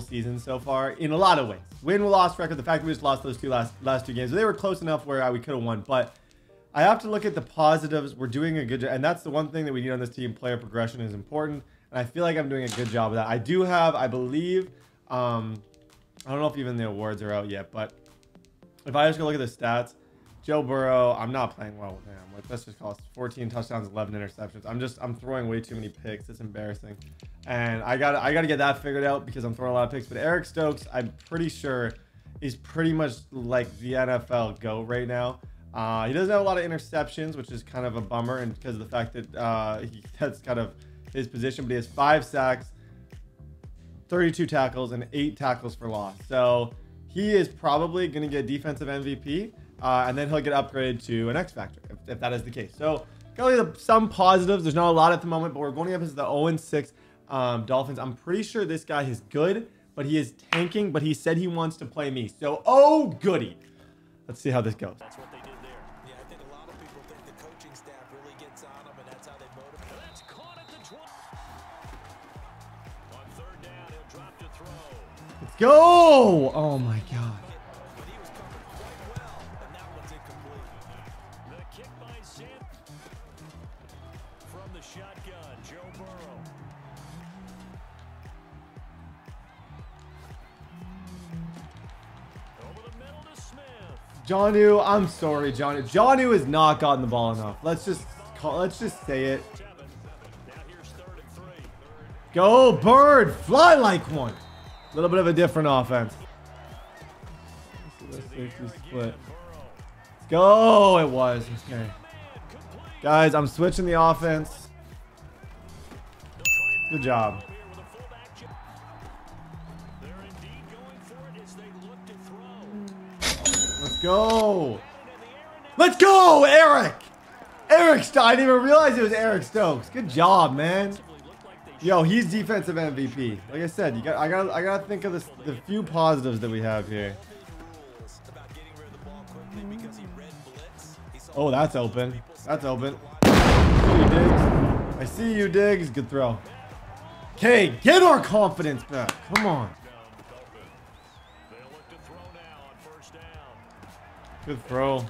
season so far in a lot of ways. Win-loss record, the fact that we just lost those last 2 games. They were close enough where we could have won, but I have to look at the positives. We're doing a good job, and that's the one thing that we need on this team. Player progression is important. And I feel like I'm doing a good job of that. I do have, I believe, I don't know if even the awards are out yet, but if I just go look at the stats, Joe Burrow, I'm not playing well with him. Like, let's just call it 14 touchdowns, 11 interceptions. I'm throwing way too many picks. It's embarrassing. And I gotta get that figured out because I'm throwing a lot of picks. But Eric Stokes, I'm pretty sure is pretty much like the NFL GOAT right now. He doesn't have a lot of interceptions, which is kind of a bummer, and because of the fact that that's kind of his position. But he has 5 sacks, 32 tackles, and 8 tackles for loss. So he is probably going to get defensive MVP, and then he'll get upgraded to an X Factor if that is the case. So got some positives. There's not a lot at the moment, but we're going up against the 0-6 Dolphins. I'm pretty sure this guy is good, but he is tanking. But he said he wants to play me. So oh goody, let's see how this goes. That's what they did there. Yeah, I think a lot of people think the coaching staff really gets on them, and that's how they motivate. That's caught at the 12. On third down, he'll drop to throw. Let's go. Oh my god. But he was covered quite well, and that one's incomplete. The kick by Zip. From the shotgun, Joe Burrow. Over the middle to Smith. Jonnu, I'm sorry, Jonnu. Jonnu has not gotten the ball enough. Let's just say it. Now here's 3rd and 3. Go Bird, fly like one. A little bit of a different offense. Split. Let's go. It was okay. Guys, I'm switching the offense. Good job. Let's go. Let's go, Eric. Eric Stokes. I didn't even realize it was Eric Stokes. Good job, man. Yo, he's defensive MVP. Like I said, I gotta think of the few positives that we have here. Oh, that's open. That's open. I see you, Diggs. Good throw. Okay, get our confidence back. Come on. Good throw.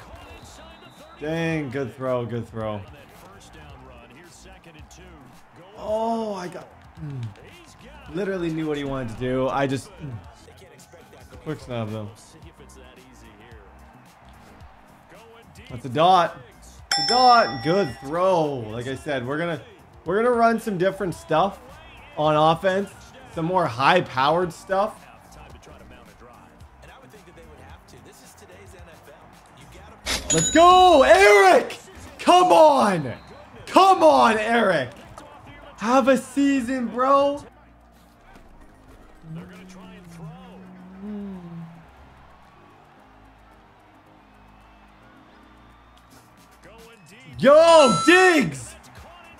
Dang, good throw, good throw. Oh, I got... literally knew what he wanted to do. I just... quick snap though. That's a dot. A dot. Good throw. Like I said, we're gonna run some different stuff on offense. Some more high-powered stuff. Let's go, Eric! Come on! Come on, Eric! Have a season, bro! They're gonna try and throw. Going deep. Yo, Diggs!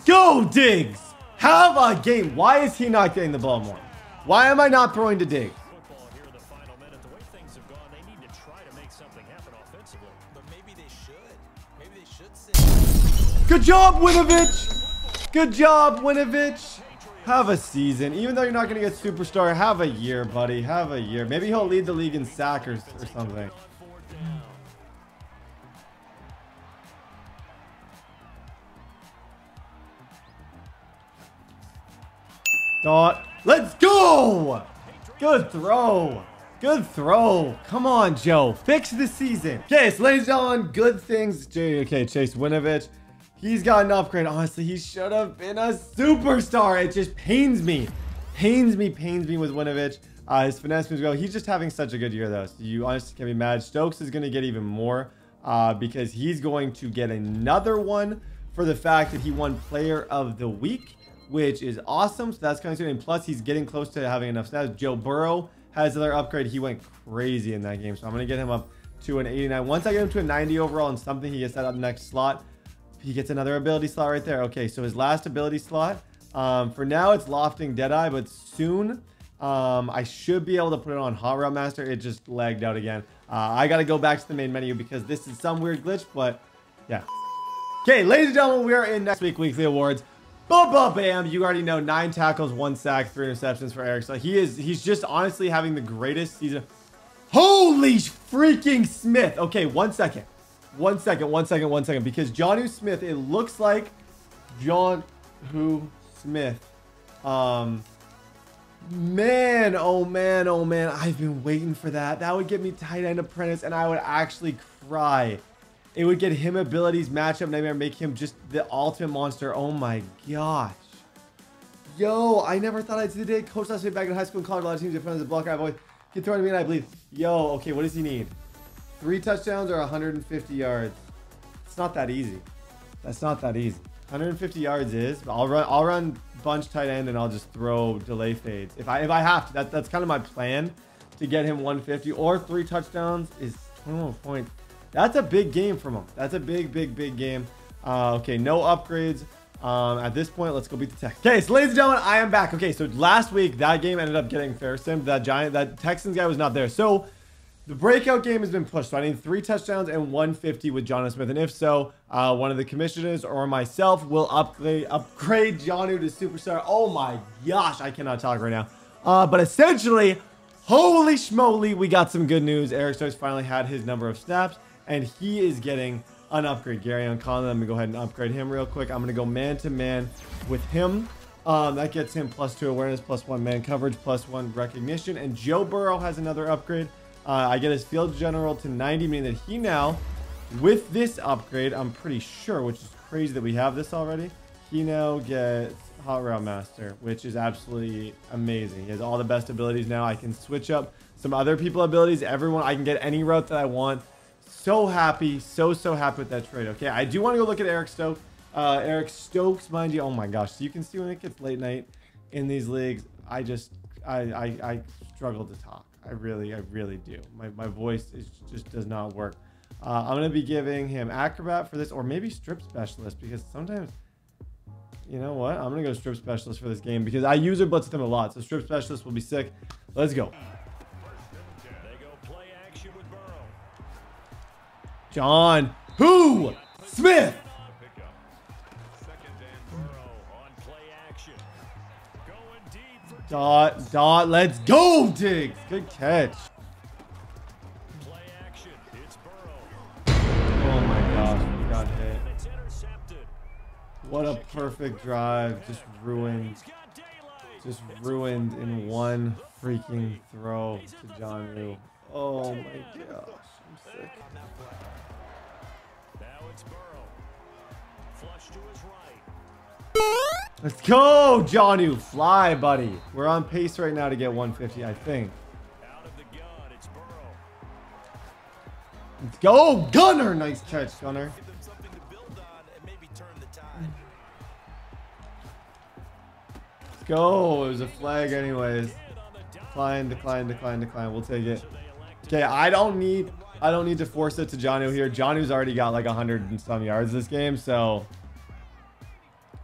Go, Diggs! Have a game. Why is he not getting the ball more? Why am I not throwing to Diggs? Football here in the final minute. The way things have gone, they need to try to make something happen offensively. But maybe they should. Maybe they should say. Good job, Winovich! Good job, Winovich! Have a season. Even though you're not going to get superstar, have a year, buddy. Have a year. Maybe he'll lead the league in sackers or something. Dot. Let's go! Good throw. Good throw. Come on, Joe. Fix the season. Okay, so ladies and gentlemen, good things. Okay, Chase Winovich. He's got an upgrade. Honestly, he should have been a superstar. It just pains me. Pains me with Winovich. His finesse moves go. He's just having such a good year, though. So you honestly can't be mad. Stokes is going to get even more because he's going to get another one for the fact that he won Player of the Week, which is awesome. So that's coming soon. And plus, he's getting close to having enough snaps. Joe Burrow has another upgrade. He went crazy in that game. So I'm going to get him up to an 89. Once I get him to a 90 overall and something, he gets that up next slot. He gets another ability slot right there. Okay, so his last ability slot, for now it's Lofting Deadeye, but soon I should be able to put it on Hot Route Master. It just lagged out again. I got to go back to the main menu because this is some weird glitch, but yeah. Okay, ladies and gentlemen, we are in next week weekly awards. Boom, boom, bam. You already know 9 tackles, 1 sack, 3 interceptions for Eric. So he's just honestly having the greatest season. Holy freaking Smith. Okay, 1 second. 1 second, 1 second, 1 second. Because Jonnu Smith, it looks like Jonnu Smith Man, oh man, oh man. I've been waiting for that. That would get me tight end apprentice, and I would actually cry. It would get him abilities, matchup nightmare, make him just the ultimate monster. Oh my gosh. Yo, I never thought I'd see the day. Coach last week back in high school and college. A lot of teams in front of the blocker. I've always get thrown to me, and I believe. Yo, okay, what does he need? 3 touchdowns or 150 yards? It's not that easy. That's not that easy. 150 yards is. I'll run bunch tight end, and I'll just throw delay fades if I have to. That's kind of my plan, to get him 150 or 3 touchdowns is 21 points. That's a big game from him. That's a big game. Okay, no upgrades. At this point, let's go beat the Texans. Okay, so ladies and gentlemen, I am back. Okay, so last week that game ended up getting fair sim. That Texans guy was not there. So the breakout game has been pushed. So I need 3 touchdowns and 150 with Jonnu Smith. And if so, one of the commissioners or myself will upgrade Jonnu to superstar. Oh my gosh, I cannot talk right now. But essentially, holy schmoly, we got some good news. Eric Stokes finally had his number of snaps, and he is getting an upgrade. Gary Conlon, let me go ahead and upgrade him real quick. I'm going to go man-to-man with him. That gets him +2 awareness, +1 man coverage, +1 recognition. And Joe Burrow has another upgrade. I get his field general to 90, meaning that he now, with this upgrade, I'm pretty sure, which is crazy that we have this already, he now gets Hot Route Master, which is absolutely amazing. He has all the best abilities now. I can switch up some other people abilities. Everyone, I can get any route that I want. So happy, so happy with that trade. Okay, I do want to go look at Eric Stokes. Eric Stokes, mind you. Oh my gosh, so you can see when it gets late night in these leagues, I struggle to talk. I really do. My voice just does not work. I'm going to be giving him Acrobat for this, or maybe Strip Specialist, because sometimes, you know what? I'm going to go Strip Specialist for this game, because I user blitz with him a lot, so Strip Specialist will be sick. Let's go. John who Smith. Dot, let's go, Diggs. Good catch. Oh my gosh, we got hit. What a perfect drive. Just ruined in one freaking throw to Jonnu. Oh my gosh, I'm sick. Now it's Burrow. Flush to his right. Let's go, Jonnu. Fly, buddy. We're on pace right now to get 150, I think. Out of the gun, it's Burrow. Let's go, Gunner. Nice catch, Gunner. Let's go. It was a flag anyways. Decline. We'll take it. Okay, I don't need to force it to Jonnu here. Jonnu's already got like 100 and some yards this game, so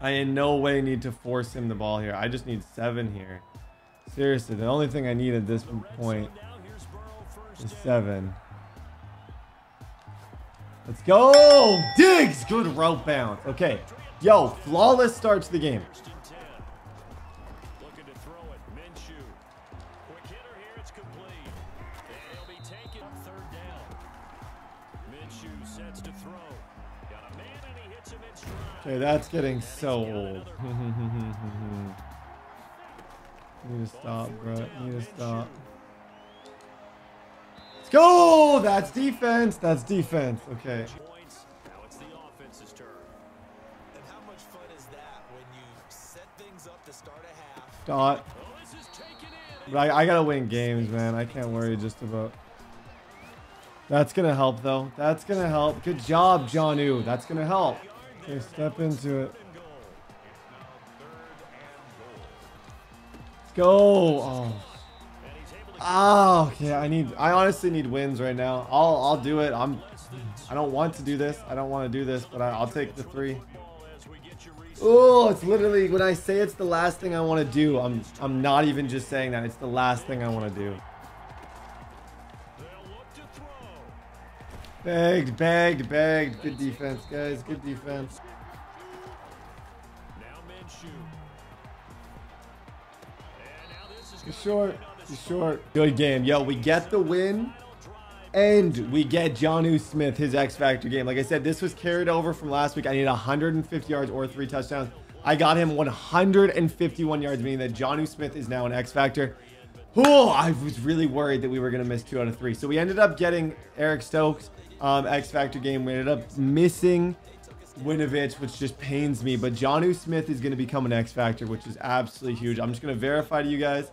I in no way need to force him the ball here. I just need 7 here. Seriously, the only thing I need at this point is 7. Let's go! Diggs! Good route bounce. Okay. Yo, flawless start to the game. Looking to throw it. Minshew. Quick hitter here. It's complete. And he'll be taken on 3rd down. Minshew sets to throw. Got a man and he hits him in stride. Okay, that's getting so old. Need to stop, bro. Need to stop. Let's go! That's defense. That's defense. Okay. Now it's the offense's turn. And how much fun is that when you set things up to start a half? Dot. Oh, this is taken in. But I gotta win games, man. I can't worry just about. That's gonna help, though. That's gonna help. Good job, Jonnu. That's gonna help. Okay, step into it. Let's go. Oh. Oh, okay. I honestly need wins right now. I'll do it. I don't want to do this. I don't want to do this, but I'll take the 3. Oh, it's literally when I say it's the last thing I want to do. I'm not even just saying that. It's the last thing I want to do. Bagged. Good defense, guys. Good defense. Now Minshew. And now this is He's short. Good game. Yo, we get the win. And we get Jonnu Smith, his X Factor game. Like I said, this was carried over from last week. I need 150 yards or 3 touchdowns. I got him 151 yards, meaning that Jonnu Smith is now an X Factor. Oh, I was really worried that we were going to miss 2 out of 3. So we ended up getting Eric Stokes, X Factor game. We ended up missing Winovich, which just pains me. But Jonnu Smith is going to become an X Factor, which is absolutely huge. I'm just going to verify to you guys.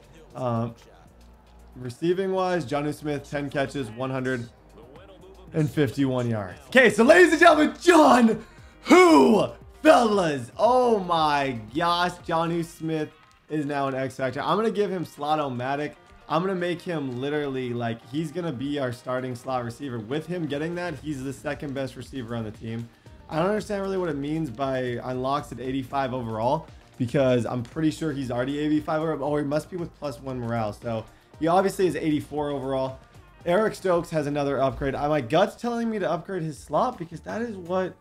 Receiving wise, Jonnu Smith, 10 catches, 151 yards. Okay, so ladies and gentlemen, John, who, fellas? Oh my gosh, Jonnu Smith is now an X Factor. I'm going to give him slot-o-matic. I'm going to make him literally like he's going to be our starting slot receiver. With him getting that, he's the second best receiver on the team. I don't understand really what it means by unlocks at 85 overall, because I'm pretty sure he's already 85 overall. Oh, he must be with +1 morale. So he obviously is 84 overall. Eric Stokes has another upgrade. My gut's telling me to upgrade his slot because that's what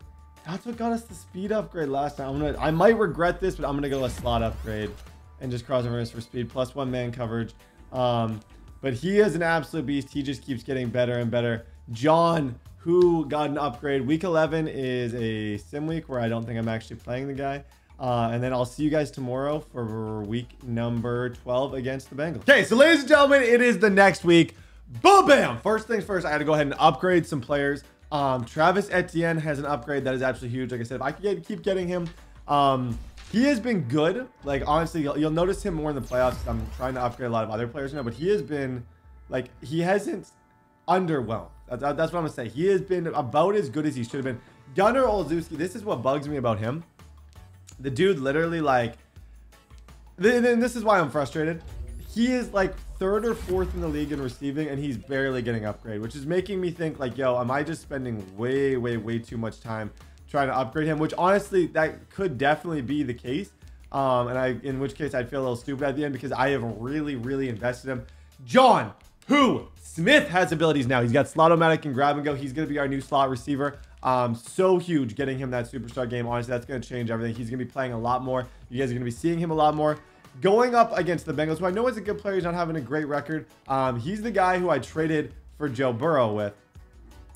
got us the speed upgrade last time. I might regret this, but I'm gonna go a slot upgrade and just cross over for speed, +1 man coverage. But he is an absolute beast. He just keeps getting better and better. John, who got an upgrade. Week 11 is a sim week where I don't think I'm actually playing the guy. And then I'll see you guys tomorrow for week number 12 against the Bengals. Okay, so ladies and gentlemen, it is the next week. Boom, bam. First things first, I had to go ahead and upgrade some players. Travis Etienne has an upgrade that is absolutely huge. Like I said, if I could keep getting him, he has been good. Like, honestly, you'll notice him more in the playoffs. I'm trying to upgrade a lot of other players now, but he has been, like, he hasn't underwhelmed. That's what I'm going to say. He has been about as good as he should have been. Gunnar Olszewski, this is what bugs me about him. The dude literally, like, this is why I'm frustrated. He is, like, 3rd or 4th in the league in receiving, and he's barely getting upgrade, which is making me think, like, yo, am I just spending way too much time trying to upgrade him? Which, honestly, that could definitely be the case. In which case I'd feel a little stupid at the end because I have really invested in him. John, who Smith has abilities now. He's got slot-o-matic and grab and go. He's going to be our new slot receiver. So huge getting him that superstar game. Honestly, that's going to change everything. He's going to be playing a lot more. You guys are going to be seeing him a lot more. Going up against the Bengals, who I know is a good player. He's not having a great record. He's the guy who I traded for Joe Burrow with.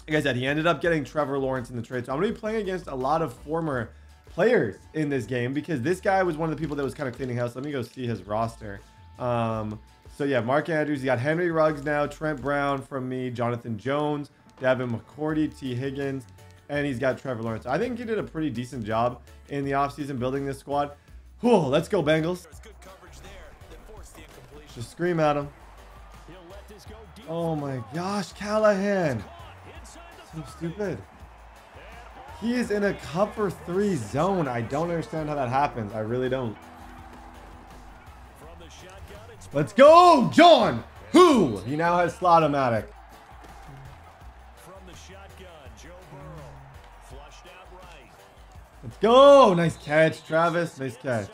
Like I said, he ended up getting Trevor Lawrence in the trade. So I'm going to be playing against a lot of former players in this game because this guy was one of the people that was kind of cleaning house. Let me go see his roster. So yeah, Mark Andrews. You got Henry Ruggs now, Trent Brown from me, Jonathan Jones, Devin McCourty, T. Higgins, and he's got Trevor Lawrence. I think he did a pretty decent job in the offseason building this squad. Whew, let's go Bengals. Just scream at him. Oh my gosh, Callahan. So stupid. He is in a cover 3 zone. I don't understand how that happens. I really don't. Let's go, John. Who? He now has slot-o-matic. From the shotgun, Joe Burrow. Flushed out right. Let's go. Nice catch, Travis. Nice catch.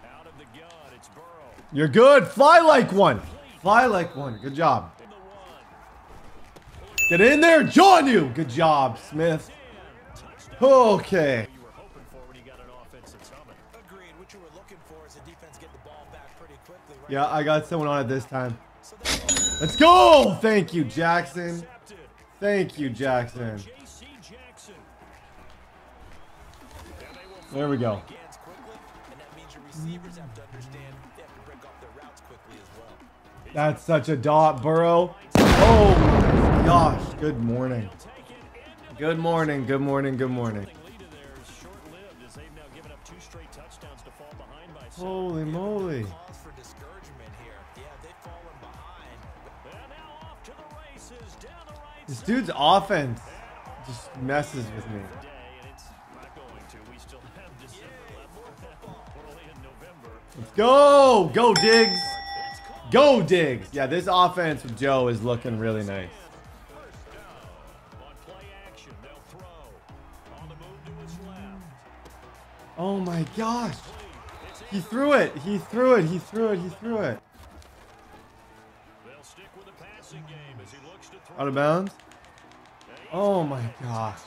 Out of the gun, it's Burrow. You're good. Fly like one. Fly like one. Good job. Get in there, Jonnu. Good job, Smith. Okay. You were hoping for when you got an offensive summit. Agreed. What you were looking for is the defense get the ball back pretty quickly. Right? Yeah, I got someone on it this time. Let's go. Thank you, Jackson. Thank you, Jackson. There we go. That's such a dot, Burrow. Oh my gosh. Good morning. Good morning. Good morning. Good morning. Holy moly. This dude's offense just messes with me. Let's go. Go Diggs. Go Diggs. Yeah, this offense with Joe is looking really nice. Oh my gosh. He threw it. He threw it. He threw it. He threw it. Out of bounds. Oh my gosh.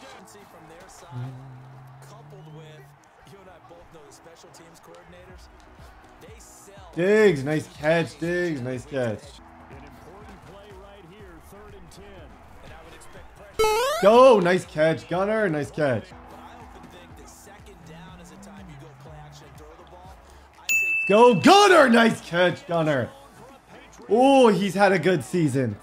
Diggs, nice catch, Diggs, nice catch. Go, nice catch, Gunner, nice catch. go, Gunner. Nice catch, Gunner. Oh, he's had a good season.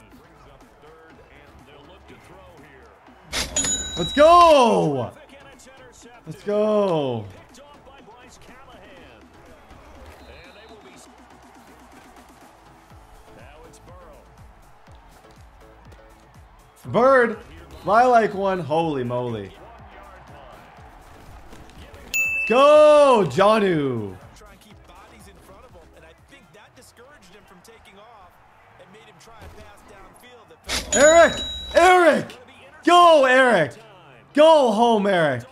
Let's go. Let's go. Bird, fly like one. Holy moly. Go, Jonu. Try and keep bodies in front of him, and I think that discouraged him from taking off and made him try a pass downfield. Eric! Go, Eric! Go home, Eric!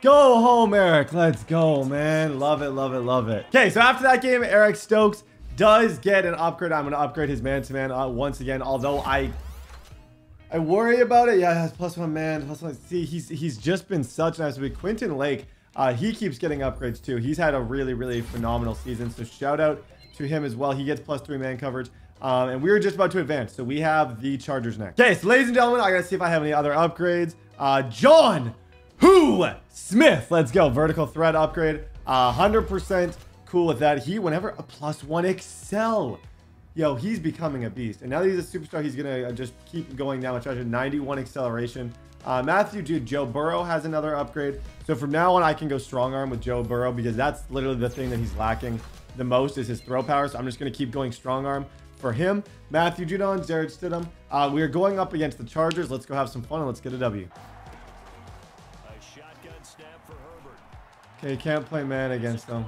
Go home, Eric. Let's go, man. Love it, love it, love it. Okay, so after that game, Eric Stokes does get an upgrade. I'm going to upgrade his man-to-man once again, although I worry about it. Yeah, +1 man, +1. See, he's just been such a nice week. Quentin Lake, he keeps getting upgrades too. He's had a really, really phenomenal season. So shout out to him as well. He gets +3 man coverage. And we're just about to advance. So we have the Chargers next. Okay, so ladies and gentlemen, I gotta see if I have any other upgrades. John Smith. Let's go. Vertical threat upgrade. 100% cool with that. He, whenever a +1 excel. Yo, he's becoming a beast. And now that he's a superstar, he's gonna just keep going down with treasure. 91 acceleration. Joe Burrow has another upgrade. So from now on, I can go strong arm with Joe Burrow because that's literally the thing that he's lacking the most is his throw power. So I'm just going to keep going strong arm for him. Matthew Judon, Jared Stidham. We are going up against the Chargers. Let's go have some fun and let's get a W. A shotgun snap for Herbert. Okay, can't play man against them.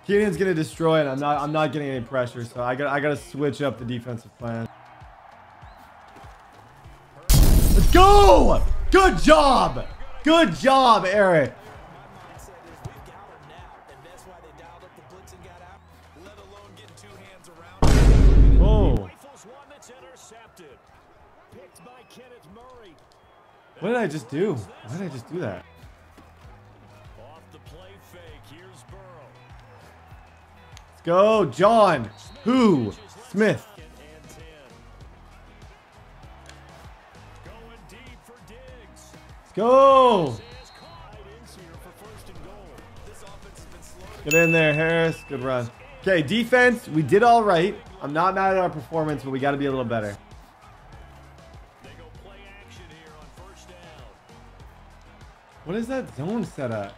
Keenan's going to destroy it. I'm not getting any pressure, so I got to switch up the defensive plan. Let's go! Good job! Good job, Eric. Whoa. What did I just do? Why did I just do that? Let's go, John Smith. Let's go. Get in there, Harris. Good run. Okay, defense. We did all right. I'm not mad at our performance, but we got to be a little better. What is that zone setup?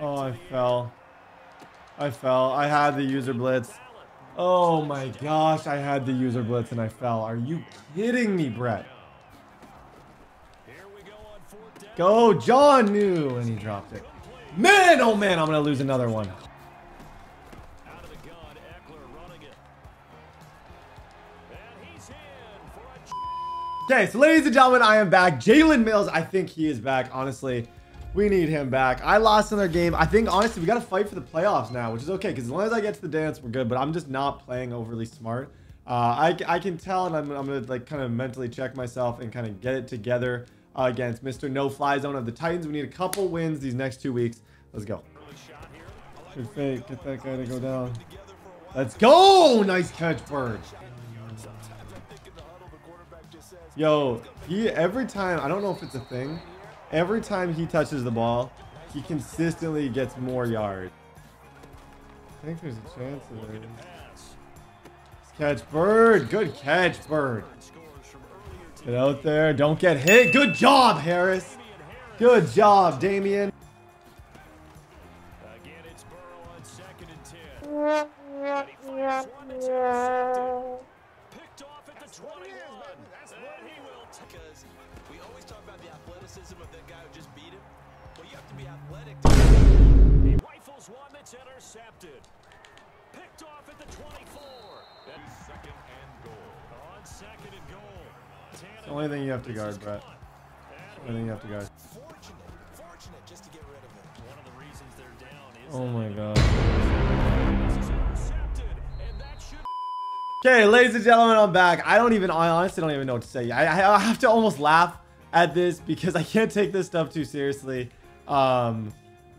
Oh, I fell. I had the user blitz. Oh my gosh, I had the user blitz and I fell. Are you kidding me, Brett? Go, John New, and he dropped it. Man, oh man, I'm gonna lose another one. Okay, so ladies and gentlemen, I am back. Jalen Mills, I think he is back. Honestly, we need him back. I lost another game. I think, honestly, we got to fight for the playoffs now, which is okay, because as long as I get to the dance, we're good. But I'm just not playing overly smart. I can tell, and I'm going to like kind of mentally check myself and kind of get it together against Mr. No-Fly Zone of the Titans. We need a couple wins these next 2 weeks. Let's go. Good fake. Get that guy to go down. Let's go! Nice catch, Bird. Yo, every time, I don't know if it's a thing, every time he touches the ball, he consistently gets more yards. I think there's a chance of it. Catch, Bird. Good catch, Bird. Get out there. Don't get hit. Good job, Harris. Good job, Damian. Again, it's Burrow on 2nd and 10. And he fires one that's intercepted. Picked off at the 21. And he will Because we always talk about the athleticism of that guy who just beat him. Well, you have to be athletic. He rifles one that's intercepted. Picked off at the 24. That's 2nd and goal. On 2nd and goal. It's the only thing you have to guard, Brett. It's the only thing you have to guard. Fortunate just to get rid of it. One of the reasons they're down is Oh my god. this is intercepted. And that should Okay, ladies and gentlemen, I'm back. I honestly don't even know what to say. I have to almost laugh at this because I can't take this stuff too seriously. But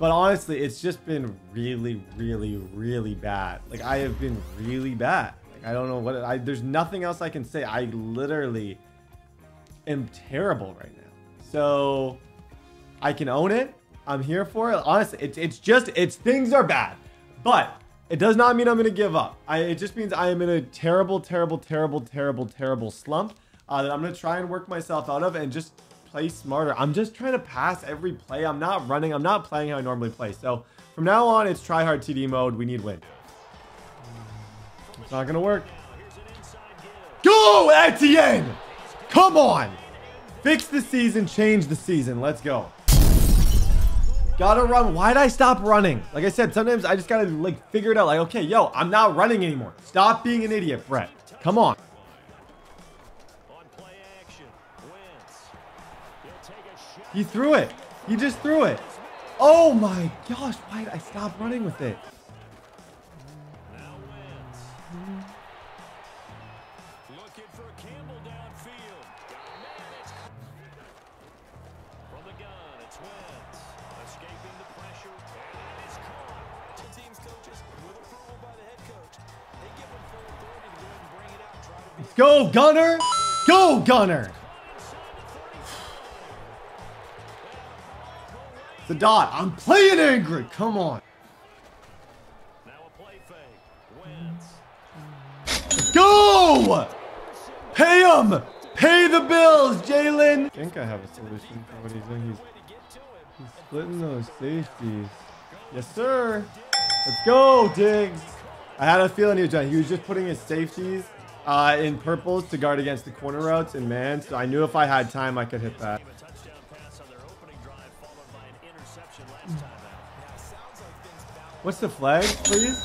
honestly, it's just been really, really, really bad. Like, I have been really bad. Like, I don't know what there's nothing else I can say. I literally am terrible right now. So I can own it. I'm here for it. Honestly, it's things are bad, but it does not mean I'm going to give up. It just means I am in a terrible slump that I'm going to try and work myself out of and just play smarter. I'm just trying to pass every play. I'm not running. I'm not playing how I normally play. So from now on, it's try hard TD mode. We need win. It's not going to work. Go, Etienne! Come on! Fix the season, change the season. Let's go. Gotta run. Why'd I stop running? Like I said, sometimes I just gotta like figure it out. Like, okay, yo, I'm not running anymore. Stop being an idiot, Brett. Come on. He threw it. He just threw it. Oh my gosh, why did I stop running with it? Let's go, Gunner! Go, Gunner! The dot. I'm playing angry. Come on. Go! Pay him! Pay the bills, Jalen! I think I have a solution for what he's doing. He's splitting those safeties. Yes, sir. Let's go, Diggs. I had a feeling he was done. He was just putting his safeties in purples to guard against the corner routes in man. So I knew if I had time, I could hit that. What's the flag, please?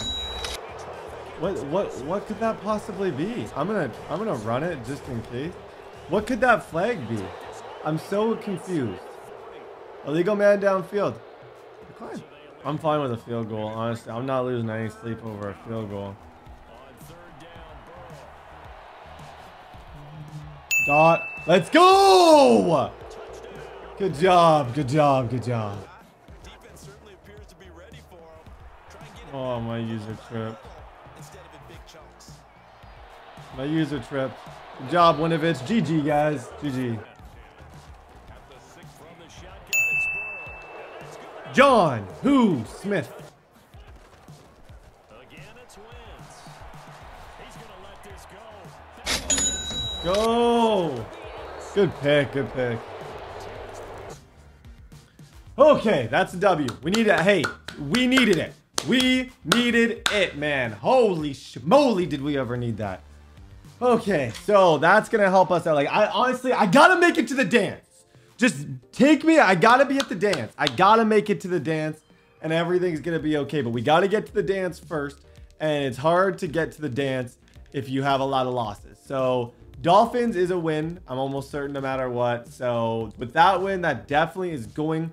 What could that possibly be? I'm gonna run it just in case. What could that flag be? I'm so confused. Illegal man downfield. Fine. I'm fine with a field goal, honestly. I'm not losing any sleep over a field goal. Dot. Let's go! Good job, good job, good job. Oh, my user trip. My user trip. Good job, Winovich. GG, guys. GG. John Who Smith. Go. Good pick. Good pick. Okay, that's a W. We need it. Hey, we needed it. We needed it, man. Holy schmoly, did we ever need that? Okay, so that's gonna help us out. Like, I gotta make it to the dance. Just take me. I gotta be at the dance. I gotta make it to the dance, and everything's gonna be okay. But we gotta get to the dance first, and it's hard to get to the dance if you have a lot of losses. So Dolphins is a win. I'm almost certain, no matter what. So with that win, that definitely is going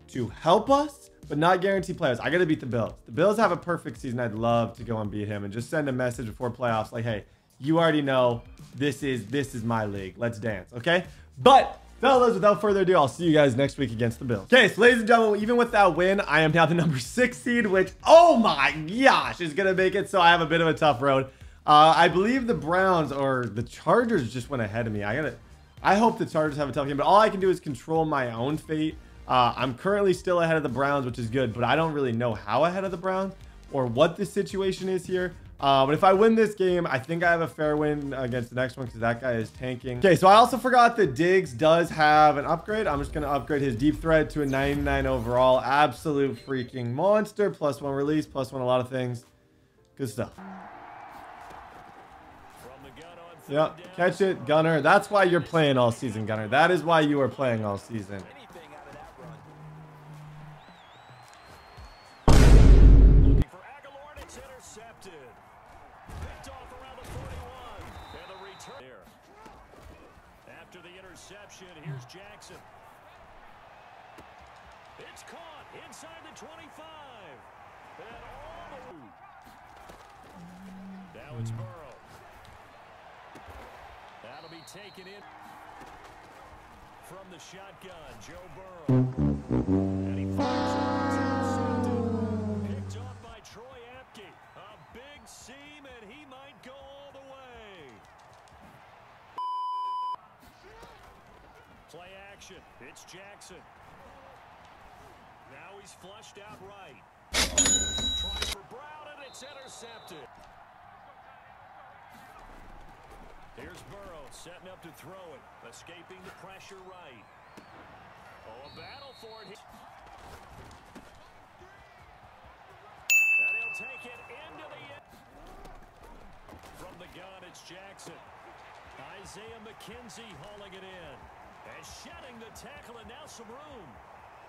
to help us, but not guarantee players. I got to beat the Bills. The Bills have a perfect season. I'd love to go and beat him and just send a message before playoffs like, hey, you already know this is my league. Let's dance, okay? But fellas, without further ado, I'll see you guys next week against the Bills. Okay, so ladies and gentlemen, even with that win, I am now the number 6 seed, which, oh my gosh, is going to make it so I have a bit of a tough road. I believe the Browns or the Chargers just went ahead of me. I hope the Chargers have a tough game, but all I can do is control my own fate. I'm currently still ahead of the Browns, which is good, but I don't really know how ahead of the Browns or what the situation is here. But if I win this game, I think I have a fair win against the next one because that guy is tanking. Okay, so I also forgot that Diggs does have an upgrade. I'm just going to upgrade his deep threat to a 99 overall. Absolute freaking monster. +1 release, +1 a lot of things. Good stuff. Yep, catch it, Gunner. That's why you're playing all season, Gunner. That is why you are playing all season. After the interception, here's Jackson. It's caught inside the 25. And all the way. Now it's Burrow. That'll be taken in from the shotgun, Joe Burrow. And he fires it. Picked off by Troy Apke. A big seam, and he might go all the way. Play action. It's Jackson. Now he's flushed out right. Trying for Brown, and it's intercepted. Here's Burrow setting up to throw it. Escaping the pressure right. Oh, a battle for it. And he'll take it into the end. From the gun, it's Jackson. Isaiah McKenzie hauling it in. And shedding the tackle, and now some room.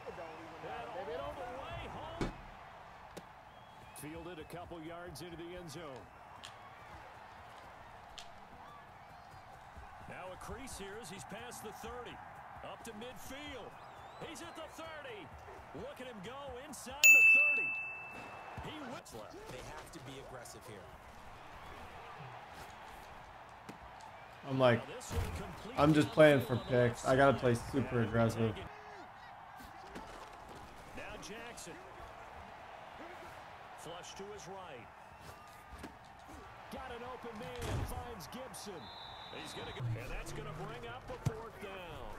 And all the way home. Fielded a couple yards into the end zone. Now a crease here as he's past the 30. Up to midfield. He's at the 30. Look at him go inside the 30. He whips left. They have to be aggressive here. I'm like, I'm just playing for picks. I gotta play super aggressive. Now Jackson. Flush to his right. Got an open man. Finds Gibson. He's gonna go, and that's gonna bring up a 4th down.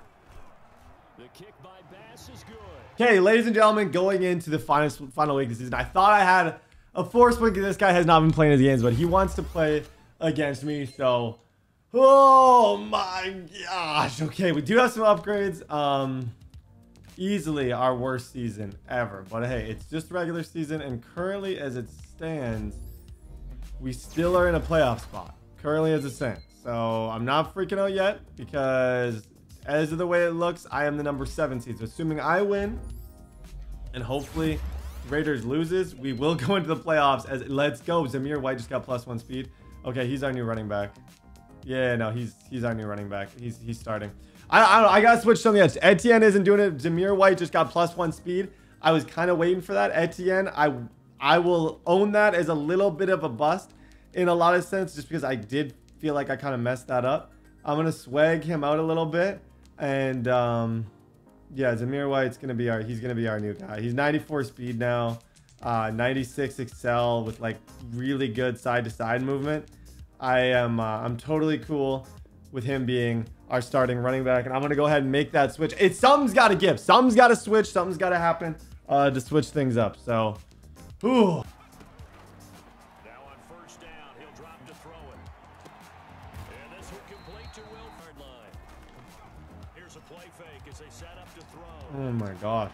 The kick by Bass is good. Okay, ladies and gentlemen, going into the final week of the season, I thought I had a force win because this guy has not been playing his games, but he wants to play against me, so oh my gosh. Okay, we do have some upgrades. Easily our worst season ever, but hey, it's just regular season, and currently as it stands, we still are in a playoff spot currently as it stands. So I'm not freaking out yet because as of the way it looks, I am the number 7 seed. So assuming I win and hopefully Raiders loses, we will go into the playoffs. As let's go. Zamir White just got +1 speed. Okay, he's our new running back. Yeah, no, he's our new running back. He's starting. I gotta switch something else. Etienne isn't doing it. Zamir White just got +1 speed. I was kind of waiting for that. Etienne, I will own that as a little bit of a bust in a lot of sense, just because I did feel like I kind of messed that up. I'm gonna swag him out a little bit, and yeah, Zamir White's gonna be he's gonna be our new guy. He's 94 speed now, 96 excel with like really good side to side movement. I'm totally cool with him being our starting running back, and I'm gonna go ahead and make that switch. Something's got to give, something's got to switch, something's got to happen to switch things up. So, whew. Oh my gosh.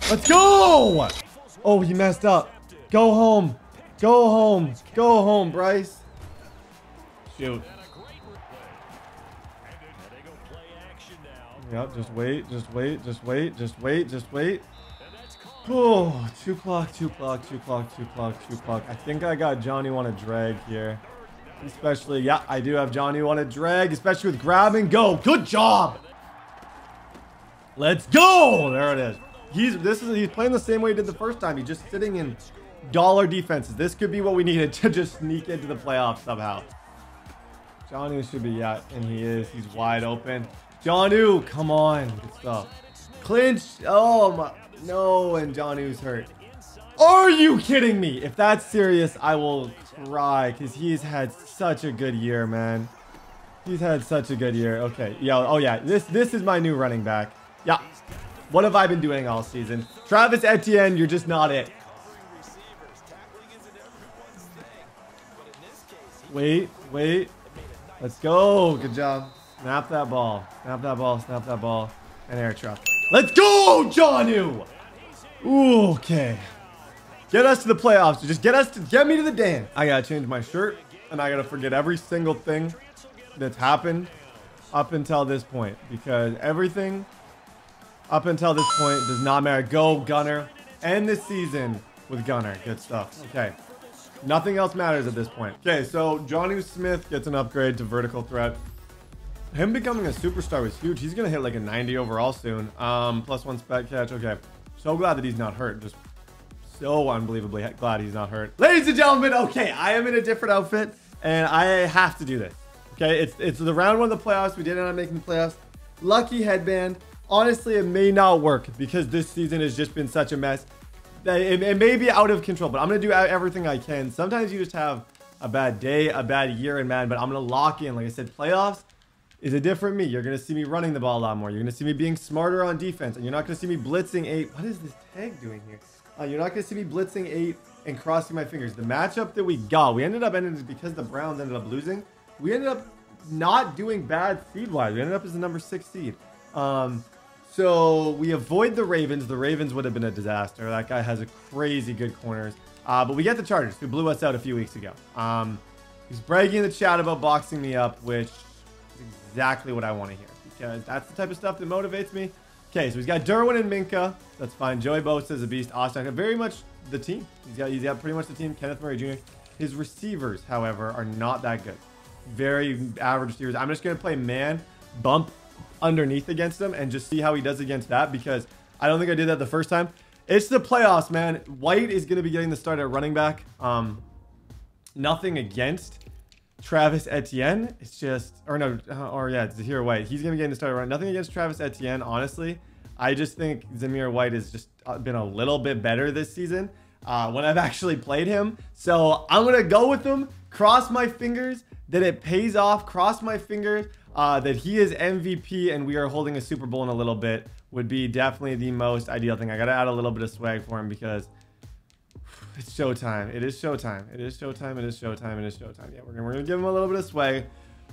Let's go! Oh, he messed up. Go home. Go home. Go home, Bryce. Shoot. Yep, just wait. Just wait. Just wait. Just wait. Just wait. Oh, 2 clock, 2 clock, 2 clock, 2 clock, 2 clock. I think I got Johnny want to drag here. Especially, yeah, I do have Johnny want to drag, especially with grab and go. Good job. Let's go. There it is. He's playing the same way he did the first time. He's just sitting in dollar defenses. This could be what we needed to just sneak into the playoffs somehow. Johnny should be, yeah, and he is. He's wide open. Johnny, come on. Good stuff. Clinch. Oh my, no, and Johnny's hurt. Are you kidding me? If that's serious, I will cry because he's had such a good year, man. He's had such a good year. Okay, yo, oh yeah, this is my new running back. Yeah. What have I been doing all season? Travis Etienne, you're just not it. Wait, wait. Let's go. Good job. Snap that ball. Snap that ball. Snap that ball. And air truck. Let's go, Johnny. Ooh, okay. Get us to the playoffs. Just get me to the dance. I gotta change my shirt, and I gotta forget every single thing that's happened up until this point, because everything up until this point does not matter. Go Gunner. End the season with Gunner. Good stuff. Okay. Nothing else matters at this point. Okay, so Johnny Smith gets an upgrade to vertical threat. Him becoming a superstar was huge. He's gonna hit like a 90 overall soon. +1 spec catch. Okay. So glad that he's not hurt. Just so unbelievably glad he's not hurt. Ladies and gentlemen, okay, I am in a different outfit, and I have to do this. Okay, it's the round 1 of the playoffs. We did end up making the playoffs. Lucky headband. Honestly, it may not work because this season has just been such a mess. It may be out of control, but I'm going to do everything I can. Sometimes you just have a bad day, a bad year in Madden, but I'm going to lock in. Like I said, playoffs is a different me. You're going to see me running the ball a lot more. You're going to see me being smarter on defense. And you're not going to see me blitzing 8. What is this tag doing here? You're not going to see me blitzing 8 and crossing my fingers. The matchup that we got, we ended up because the Browns ended up losing. We ended up not doing bad seed-wise. We ended up as the number 6 seed. So we avoid the Ravens. The Ravens would have been a disaster. That guy has a crazy good corners. But we get the Chargers, who blew us out a few weeks ago. He's bragging in the chat about boxing me up, which is exactly what I want to hear, because that's the type of stuff that motivates me. Okay, so he's got Derwin and Minka. That's fine. Joey Bosa is a beast. Austin, very much the team. He's got pretty much the team. Kenneth Murray Jr. His receivers, however, are not that good. Very average receivers. I'm just going to play man, bump underneath against him, and just see how he does against that, because I don't think I did that the first time. It's the playoffs, man. White is going to be getting the start at running back. Nothing against Travis Etienne. It's just, it's Zahir White. He's going to be getting the start at nothing against Travis Etienne, honestly. I just think Zamir White has just been a little bit better this season when I've actually played him. So I'm going to go with him, cross my fingers that it pays off, cross my fingers that he is MVP and we are holding a Super Bowl in a little bit. Would be definitely the most ideal thing. I got to add a little bit of swag for him because it's showtime. It is showtime. It is showtime. It is showtime. It is showtime. Yeah, we're gonna give him a little bit of swag.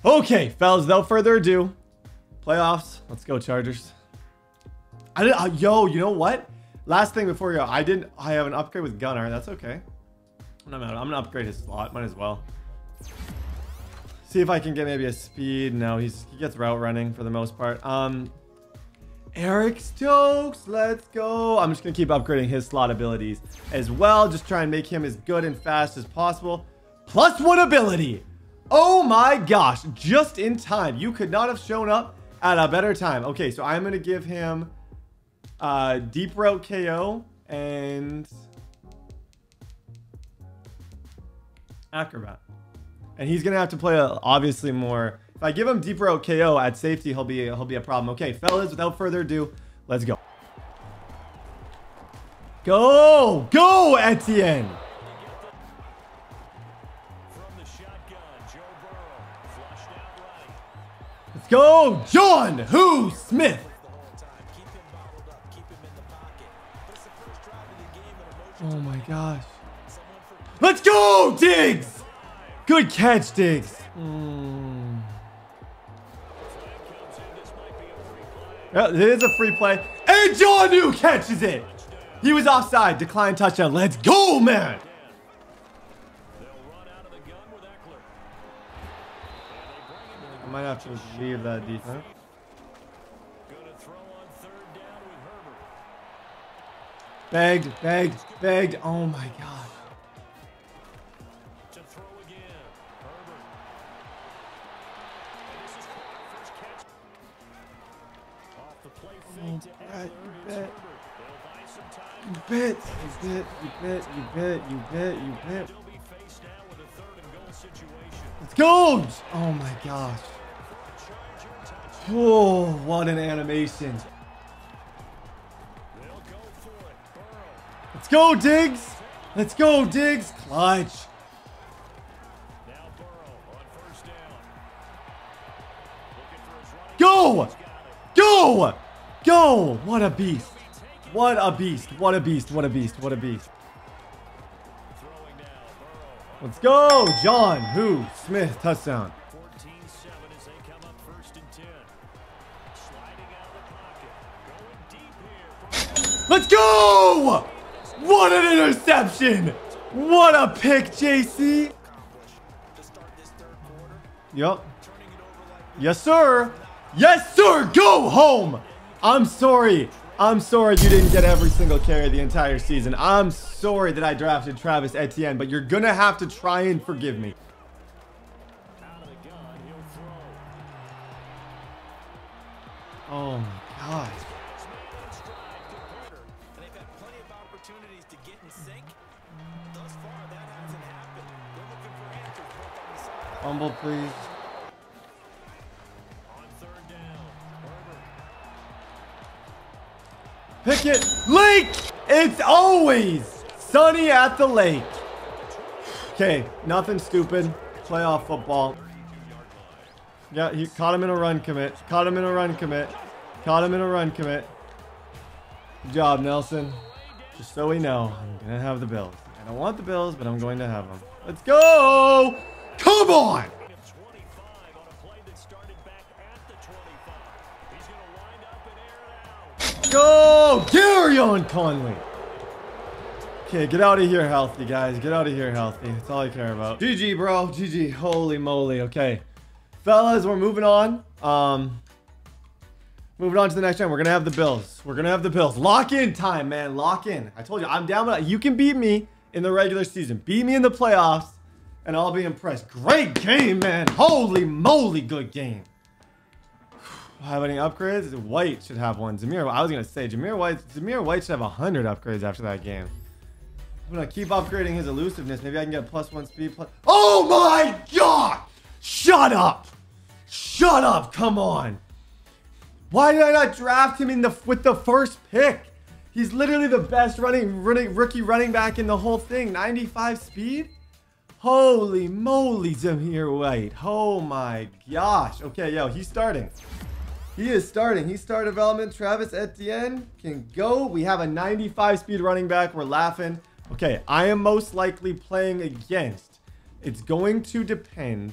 Okay, fellas, without further ado, playoffs. Let's go, Chargers. Yo, you know what? Last thing before we go, I have an upgrade with Gunnar. That's okay. I'm gonna upgrade his slot. Might as well. See if I can get maybe a speed. No, he gets route running for the most part. Eric Stokes, let's go. I'm just gonna keep upgrading his slot abilities as well. Just try and make him as good and fast as possible. +1 ability. Oh my gosh, just in time. You could not have shown up at a better time. Okay, so I'm gonna give him deep route KO and acrobat. And he's gonna have to play obviously more. If I give him deep route KO at safety, he'll be a problem. Okay, fellas, without further ado, let's go. Go, Etienne. From the shotgun, Joe Burrow, flushed out right. Let's go, John Who Smith. Oh my gosh. Let's go, Diggs. Good catch, Diggs. Yeah, it is a free play. And John New catches it. He was offside. Decline touchdown. Let's go, man. I might have to leave that defense. Begged. Oh my gosh. You bet. Let's go! Oh my gosh. Oh, what an animation. Let's go, Diggs. Let's go, Diggs. Clutch. Go! What a beast. What a beast. Let's go, John Who Smith, touchdown. 14-7 as they come up 1st and 10. Sliding out of the pocket. Going deep here. Let's go! What an interception! What a pick, JC. Yep. Yes, sir. Go home. I'm sorry you didn't get every single carry the entire season. I'm sorry that I drafted Travis Etienne, but you're gonna have to try and forgive me. Oh my God. Fumble, please. Pick it. Lake! It's always sunny at the lake. Okay, nothing stupid. Playoff football. Yeah, he caught him in a run commit. Caught him in a run commit. Caught him in a run commit. Good job, Nelson. Just so we know, I'm going to have the Bills. I don't want the Bills, but I'm going to have them. Let's go! Come on! Go! Carry on, Conley! Okay, get out of here healthy, guys. Get out of here healthy. That's all I care about. GG, bro. GG. Holy moly. Okay. Fellas, we're moving on. Moving on to the next time. We're going to have the Bills. We're going to have the Bills. Lock in time, man. Lock in. I told you, I'm down with that. You can beat me in the regular season. Beat me in the playoffs, and I'll be impressed. Great game, man. Holy moly, good game. Have any upgrades? White should have one. I was going to say, Zamir White should have 100 upgrades after that game. I'm going to keep upgrading his elusiveness. Maybe I can get a +1 speed. Oh my God! Shut up! Shut up! Come on! Why did I not draft him with the first pick? He's literally the best rookie running back in the whole thing. 95 speed? Holy moly, Zamir White. Oh my gosh. Okay, yo, he's starting. He is starting. He's star development. Travis Etienne can go. We have a 95 speed running back. We're laughing. Okay, I am most likely playing against. It's going to depend.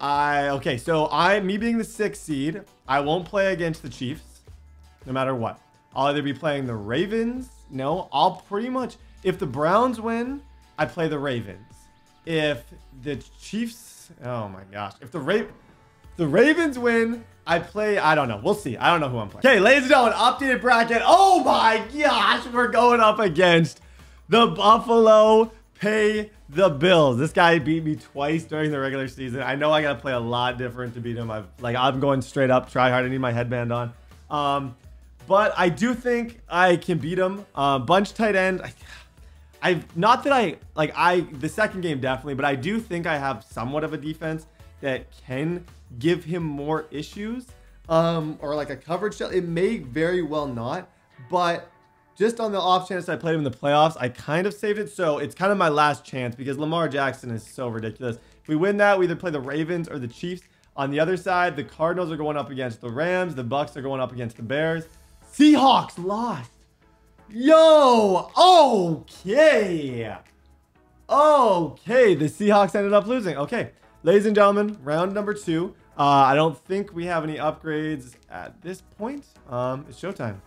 Okay, so me being the 6th seed, I won't play against the Chiefs, no matter what. I'll either be playing the Ravens. No, I'll pretty much, if the Browns win, I play the Ravens. If the Chiefs, oh my gosh, if the Ravens win, I play, I don't know. We'll see. I don't know who I'm playing. Okay, ladies and gentlemen, updated bracket. Oh my gosh, we're going up against the Buffalo Pay the Bills. This guy beat me twice during the regular season. I know I got to play a lot different to beat him. I'm going straight up, try hard. I need my headband on. But I do think I can beat him. Bunch tight end. The second game definitely, but I do think I have somewhat of a defense that can give him more issues. Or like a coverage shell. It may very well not, but just on the off chance I played him in the playoffs, I kind of saved it. So it's kind of my last chance because Lamar Jackson is so ridiculous. If we win that, we either play the Ravens or the Chiefs. On the other side, the Cardinals are going up against the Rams. The Bucks are going up against the Bears. Seahawks lost. Yo, okay. Okay, the Seahawks ended up losing. Okay, ladies and gentlemen, round number 2. I don't think we have any upgrades at this point. It's showtime.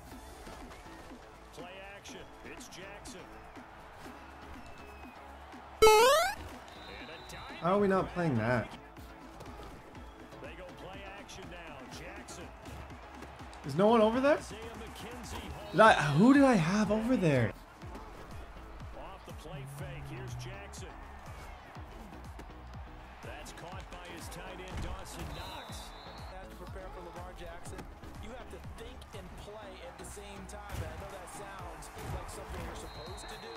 How are we not playing that? Is no one over there? Who did I have over there? Off the play fake, here's Jackson. That's caught by his tight end, Dawson Knox. As to prepare for Lamar Jackson, you have to think and play at the same time. And I know that sounds like something you're supposed to do.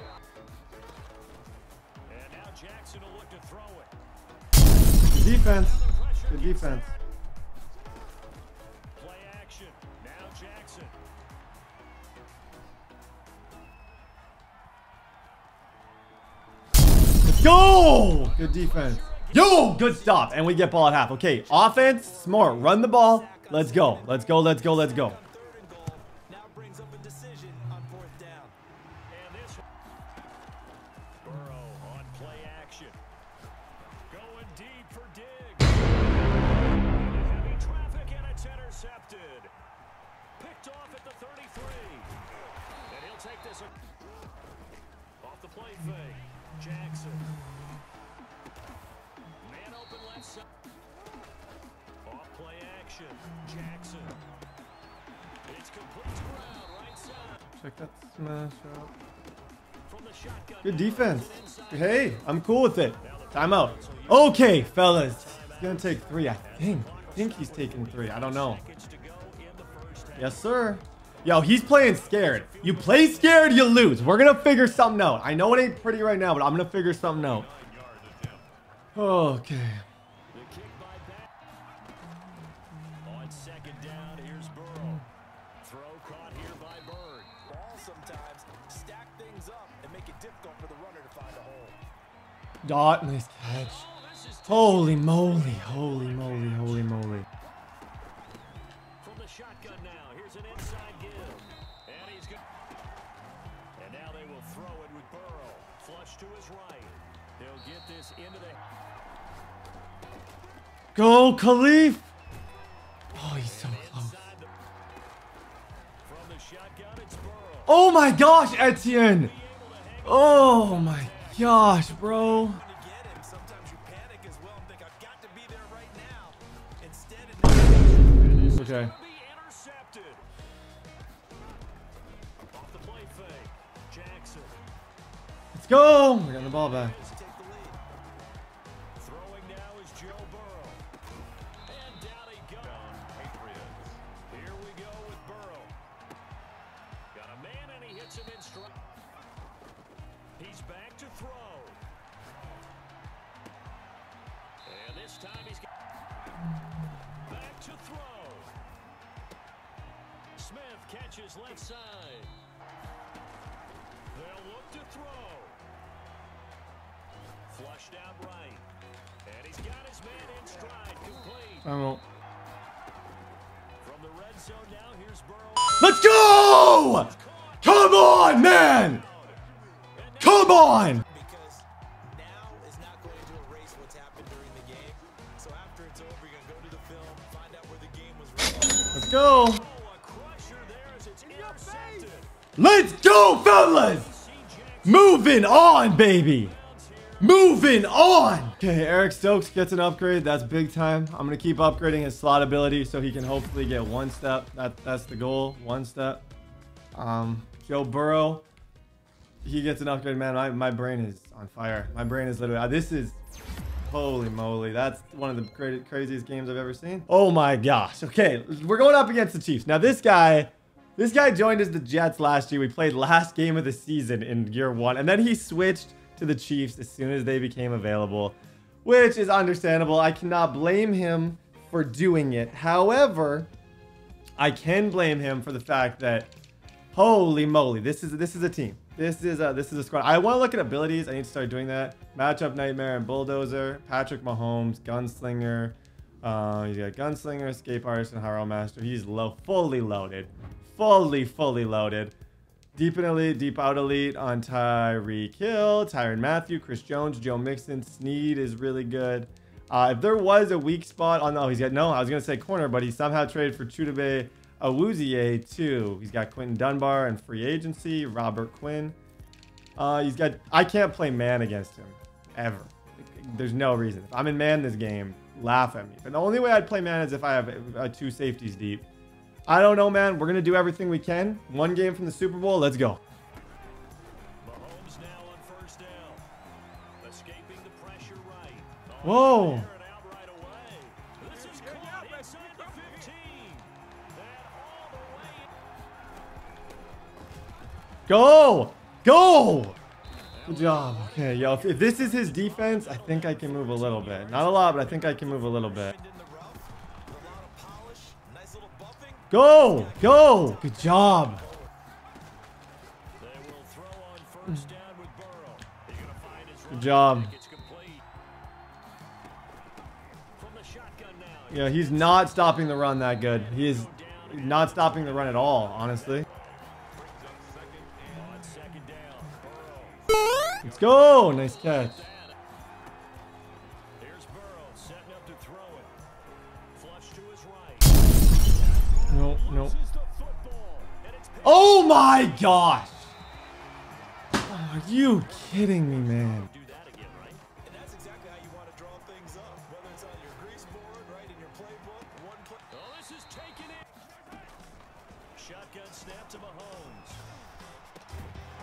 And now Jackson will look to throw it. Good defense. Good defense. Play action. Now Jackson. Let's go! Good defense. Yo! Good stop. And we get ball at half. Okay, offense, smart. Run the ball. Let's go. Let's go. Let's go. Let's go. Now brings up a decision on 4th down. And this Burrow on play action. Going deep for Diggs. Heavy traffic and it's intercepted. Picked off at the 33. And he'll take this off the play fake. Jackson. Man open left side. Off play action. Jackson. It's complete to Brown, right side. Check that smash out. From the shotgun. Good defense. Hey, I'm cool with it. Timeout. Okay, fellas. He's going to take 3, I think he's taking 3. I don't know. Yes, sir. Yo, he's playing scared. You play scared, you lose. We're going to figure something out. I know it ain't pretty right now, but I'm going to figure something out. Okay. On 2nd down, here's Burrow. Throw caught here by Bird. Ball sometimes stack things up and make it difficult for the runner to find a hole. Dot, nice catch. Holy moly, holy moly, holy moly. From the shotgun now, here's an inside give. And he's good. And now they will throw it with Burrow. Flush to his right. They'll get this into the... Go, Khalif! Oh, he's so close. From the shotgun, it's Burrow. Oh my gosh, Etienne! Oh my gosh, bro. Sometimes you panic as well and think I've got to be there right now. Instead, Okay. Be intercepted. Off the play fake. Jackson. Let's go! We got the ball back. take the lead. Throwing now is Joe Burrow. And down he goes. Patriots. Here we go with Burrow. Got a man and he hits him in stride. He's back to throw. And this time he's back to throw. Smith catches left side. They'll look to throw. Flushed out right. And he's got his man in stride. Complete. I won't. From the red zone now, here's Burrow. Let's go! Come on, man! Come on! Because now is not going to erase what's happened during the game. So after it's over, you're going to go to the film, find out where the game was wrong. Let's go! Oh, a crusher there as it's intercepted. Let's go, fellas! Moving on, baby! Moving on! Okay, Eric Stokes gets an upgrade. That's big time. I'm going to keep upgrading his slot ability so he can hopefully get one step. That's the goal, one step. Joe Burrow, he gets an upgrade, man. My brain is on fire. My brain is literally... this is... Holy moly. That's one of the craziest games I've ever seen. Oh my gosh. Okay, we're going up against the Chiefs. Now, this guy joined as the Jets last year. We played last game of the season in year one. And then he switched to the Chiefs as soon as they became available, which is understandable. I cannot blame him for doing it. However, I can blame him for the fact that, holy moly, this is a team. This is a squad. I want to look at abilities. I need to start doing that. Matchup Nightmare and Bulldozer. Patrick Mahomes, Gunslinger. He's got Gunslinger, Escape Artist, and Haro Master. He's fully loaded. Fully loaded. Deep in Elite, Deep Out Elite on Tyreek Hill, Tyrann Mathieu, Chris Jones, Joe Mixon. Snead is really good. If there was a weak spot on... Oh, he's got... No, I was going to say corner, but he somehow traded for Chudebe Awuzie too. He's got Quentin Dunbar and free agency. Robert Quinn. He's got... I can't play man against him. Ever. There's no reason. If I'm in man this game, laugh at me. But the only way I'd play man is if I have two safeties deep. I don't know, man. We're going to do everything we can. One game from the Super Bowl. Let's go. Mahomes now on first down. Escaping the pressure right. Whoa. Out right away. This is caught inside the 15. That all the way. Go! Go! Good job. Okay, yo, if this is his defense, I think I can move a little bit. Not a lot, but I think I can move a little bit. Go! Go! Good job. They will throw on first down with Burrow. They're gonna find his Good job. It's complete. From the shotgun now. Yeah, he's not stopping the run that good. He is not stopping the run at all, honestly. On second down, Burrow. Let's go! Nice catch. Here's Burrow setting up to throw it. Flush to his right. No, no. Loses the football, and it's Oh my gosh! Oh, are you kidding me, man? do that again, right? And that's exactly how you want to draw things up. Whether it's on your grease board, right, in your playbook, one play. Oh, this is taking it. Shotgun snap to Mahomes.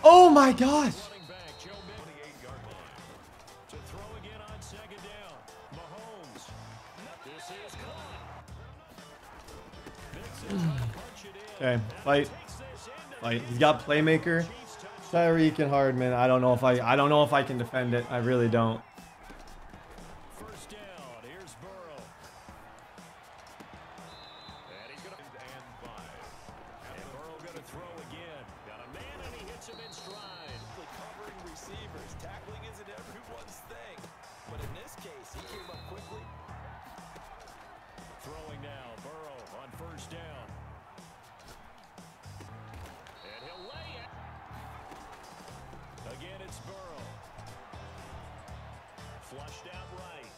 Oh my gosh! Running back, Joe Burrow, 28-yard line. To throw again on second down. Mahomes. This is caught. Punch it in. Okay, fight. Fight. He's got playmaker. Tyreek and Hardman. I don't know if I can defend it. I really don't. First down. Here's Burrow. And he's going to... And Burrow going to throw again. Got a man and he hits him in stride. Covering receivers. Tackling isn't everyone's thing. but in this case, he came up quickly. Throwing now, Burrow on first down. And he'll lay it. Again, it's Burrow. Flushed out right.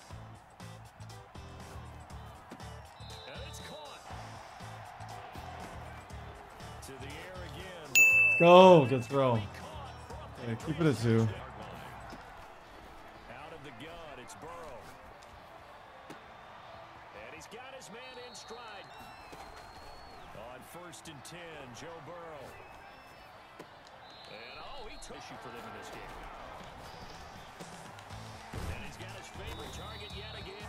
And it's caught. To the air again, Burrow. Go, good throw. Yeah, keep it at 2. Out of the gun, it's Burrow. And he's got his man in stride. On first and 10, Joe Burrow. And he took issue for them in this game. And he's got his favorite target yet again.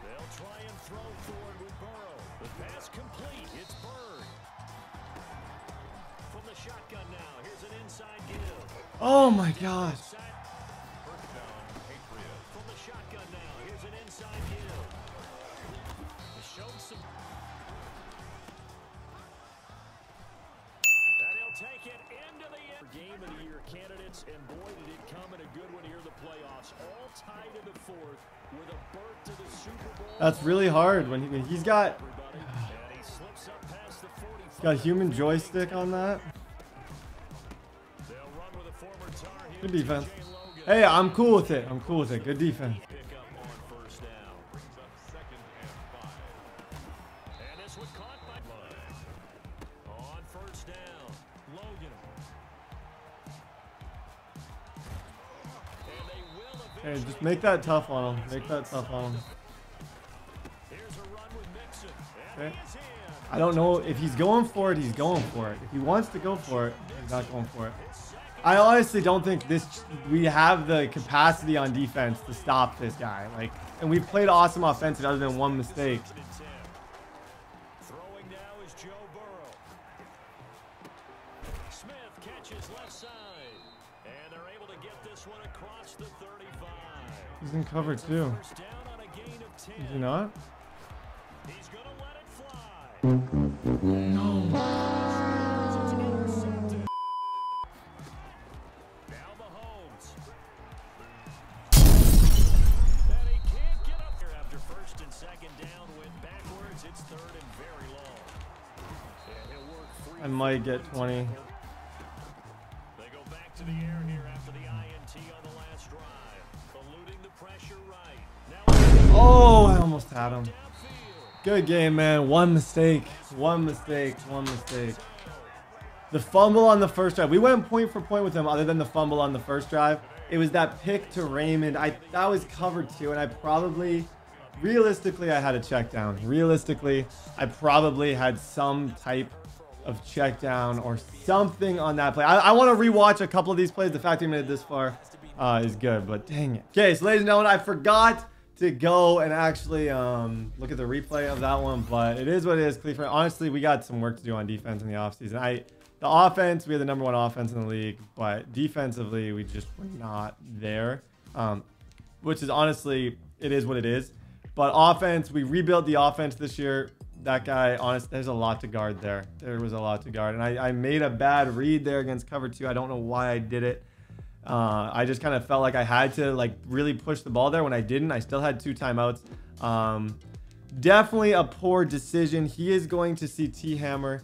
They'll try and throw forward with Burrow. The pass complete. It's Bird. From the shotgun now. Here's an inside give. Oh my gosh. From the shotgun now. Here's an inside give. Showed some. And he'll take it into the end. Game of the year candidates, and boy, did it come in a good one here in the playoffs. All tied in the 4th with a berth to the Super Bowl. That's really hard when he's got And he slips up past the 45. got human joystick on that. They'll run with a former Tar Heel, Good defense. TJ Logan. Hey, I'm cool with it. I'm cool with it. Good defense. Pick up on first down. Brings up 2nd and 5. And this one caught by line. On first down, Logan. And they will Hey, eventually. just make that tough on him. Make that tough on him. Here's a run with Mixon. Okay. And he's in. I don't know if he's going for it. He's going for it. If he wants to go for it, he's not going for it. I honestly don't think we have the capacity on defense to stop this guy. Like, and we've played awesome offensive other than one mistake. Throwing now is Joe Burrow. Smith catches left side. And they're able to get this one across the 35. He's in cover too. First down on a gain of 10. Is he not? He's going to let it fly. Now Mahomes. And he can't get up there after first and second down. Went backwards. It's 3rd and very long. And he'll work free. I might get 20. They go back to the air here after the INT on the last drive. Eluding the pressure right. Now Oh, I almost had him. downfield. Good game, man. One mistake. One mistake. One mistake. The fumble on the first drive. We went point for point with him other than the fumble on the first drive. It was that pick to Raymond. That was covered too, and I probably, realistically, I had a check down. Realistically, I probably had some type of check down or something on that play. I want to rewatch a couple of these plays. The fact he made it this far is good, but dang it. Okay, so ladies and gentlemen, I forgot to go and actually look at the replay of that one, but it is what it is. Cleveland, honestly, we got some work to do on defense in the offseason. The offense, we had the #1 offense in the league, but defensively, we just were not there, which is honestly, it is what it is. But offense, we rebuilt the offense this year. That guy, honestly, there's a lot to guard there. There was a lot to guard, and I made a bad read there against cover 2. I don't know why I did it. I just kind of felt like I had to like really push the ball there when I didn't. I still had 2 timeouts. Definitely a poor decision. He is going to see T-Hammer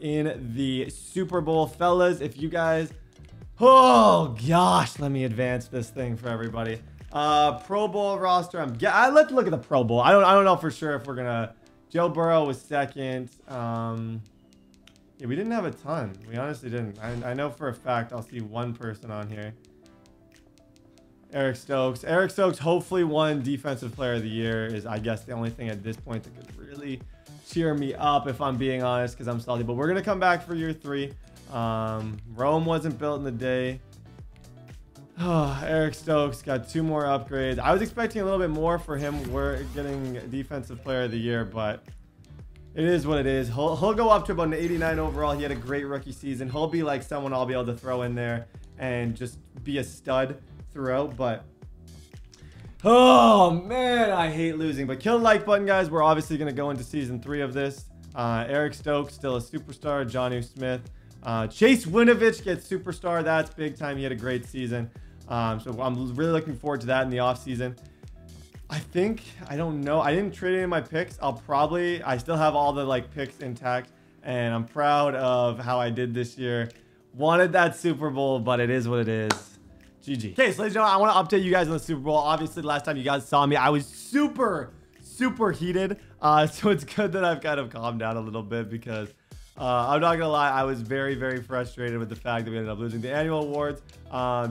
in the Super Bowl. Fellas, if you guys, oh gosh, let me advance this thing for everybody. Pro Bowl roster. Let's look at the Pro Bowl. I don't know for sure if we're gonna. Joe Burrow was 2nd. Yeah, we didn't have a ton. We honestly didn't. I know for a fact I'll see one person on here. Eric Stokes. Eric Stokes hopefully won Defensive Player of the Year is, I guess, the only thing at this point that could really cheer me up, if I'm being honest, because I'm salty. But we're going to come back for year 3. Rome wasn't built in the day. Oh, Eric Stokes got 2 more upgrades. I was expecting a little bit more for him. We're getting Defensive Player of the Year, but it is what it is. He'll go up to about an 89 overall. He had a great rookie season. He'll be like someone I'll be able to throw in there and just be a stud throughout. But oh man, I hate losing. But kill the like button, guys. We're obviously going to go into season 3 of this. Eric Stokes still a superstar. Jonnu Smith. Chase Winovich gets superstar. That's big time. He had a great season. So I'm really looking forward to that in the offseason. I don't know. I didn't trade any of my picks. I still have all the like picks intact, and I'm proud of how I did this year. Wanted that Super Bowl, but it is what it is. GG. Okay, so ladies and gentlemen, I want to update you guys on the Super Bowl. Obviously, the last time you guys saw me, I was super heated. So it's good that I've kind of calmed down a little bit because I'm not gonna lie, I was very frustrated with the fact that we ended up losing the annual awards.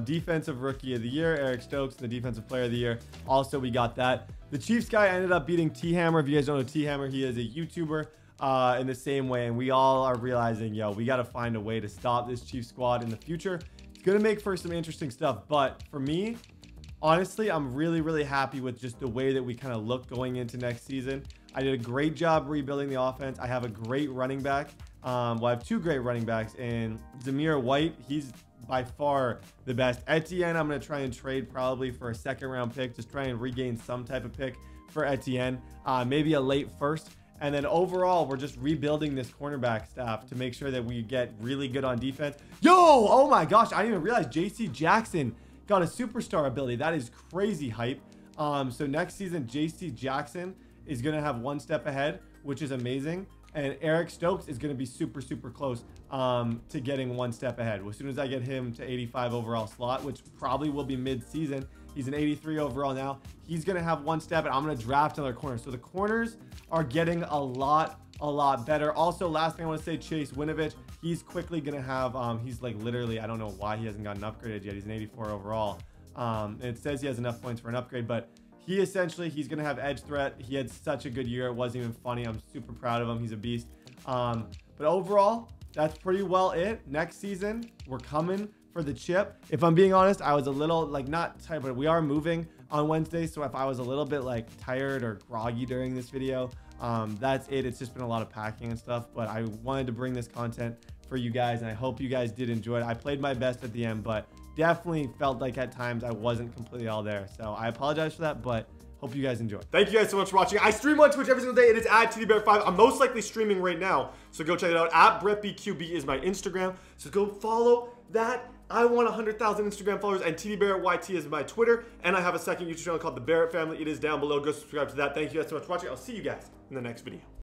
Defensive Rookie of the Year, Eric Stokes, the Defensive Player of the Year. Also, we got that. The Chiefs guy ended up beating T-Hammer. If you guys don't know T-Hammer, he is a YouTuber in the same way. And we all are realizing, yo, we got to find a way to stop this Chiefs squad in the future. It's going to make for some interesting stuff. But for me, honestly, I'm really happy with just the way that we kind of look going into next season. I did a great job rebuilding the offense. I have a great running back. Well, I have two great running backs, and Zamir White, he's by far the best. Etienne, I'm going to try and trade probably for a second-round pick, just try and regain some type of pick for Etienne, maybe a late first. And then overall, we're just rebuilding this cornerback staff to make sure that we get really good on defense. Yo, oh my gosh, I didn't even realize JC Jackson got a superstar ability. That is crazy hype. So next season, JC Jackson is going to have one step ahead, which is amazing. And Eric Stokes is going to be super close to getting one step ahead. As soon as I get him to 85 overall slot, which probably will be mid-season, he's an 83 overall now. He's going to have one step, and I'm going to draft another corner. So the corners are getting a lot better. Also, last thing I want to say, Chase Winovich, he's quickly going to have, he's like literally, I don't know why he hasn't gotten upgraded yet. He's an 84 overall. And it says he has enough points for an upgrade, but he's going to have edge threat. He had such a good year. It wasn't even funny. I'm super proud of him. He's a beast. But overall, that's pretty well it. Next season, we're coming for the chip. If I'm being honest, I was a little like not tired, but we are moving on Wednesday. So if I was a little bit like tired or groggy during this video, that's it. It's just been a lot of packing and stuff, but I wanted to bring this content for you guys, and I hope you guys did enjoy it. I played my best at the end, but definitely felt like at times I wasn't completely all there. So I apologize for that, but hope you guys enjoy. Thank you guys so much for watching. I stream on Twitch every single day. It is at TDBarrett5. I'm most likely streaming right now, so go check it out. At BrettBQB is my Instagram, so go follow that. I want 100,000 Instagram followers, and TDBarrettYT is my Twitter, and I have a second YouTube channel called The Barrett Family. It is down below. Go subscribe to that. Thank you guys so much for watching. I'll see you guys in the next video.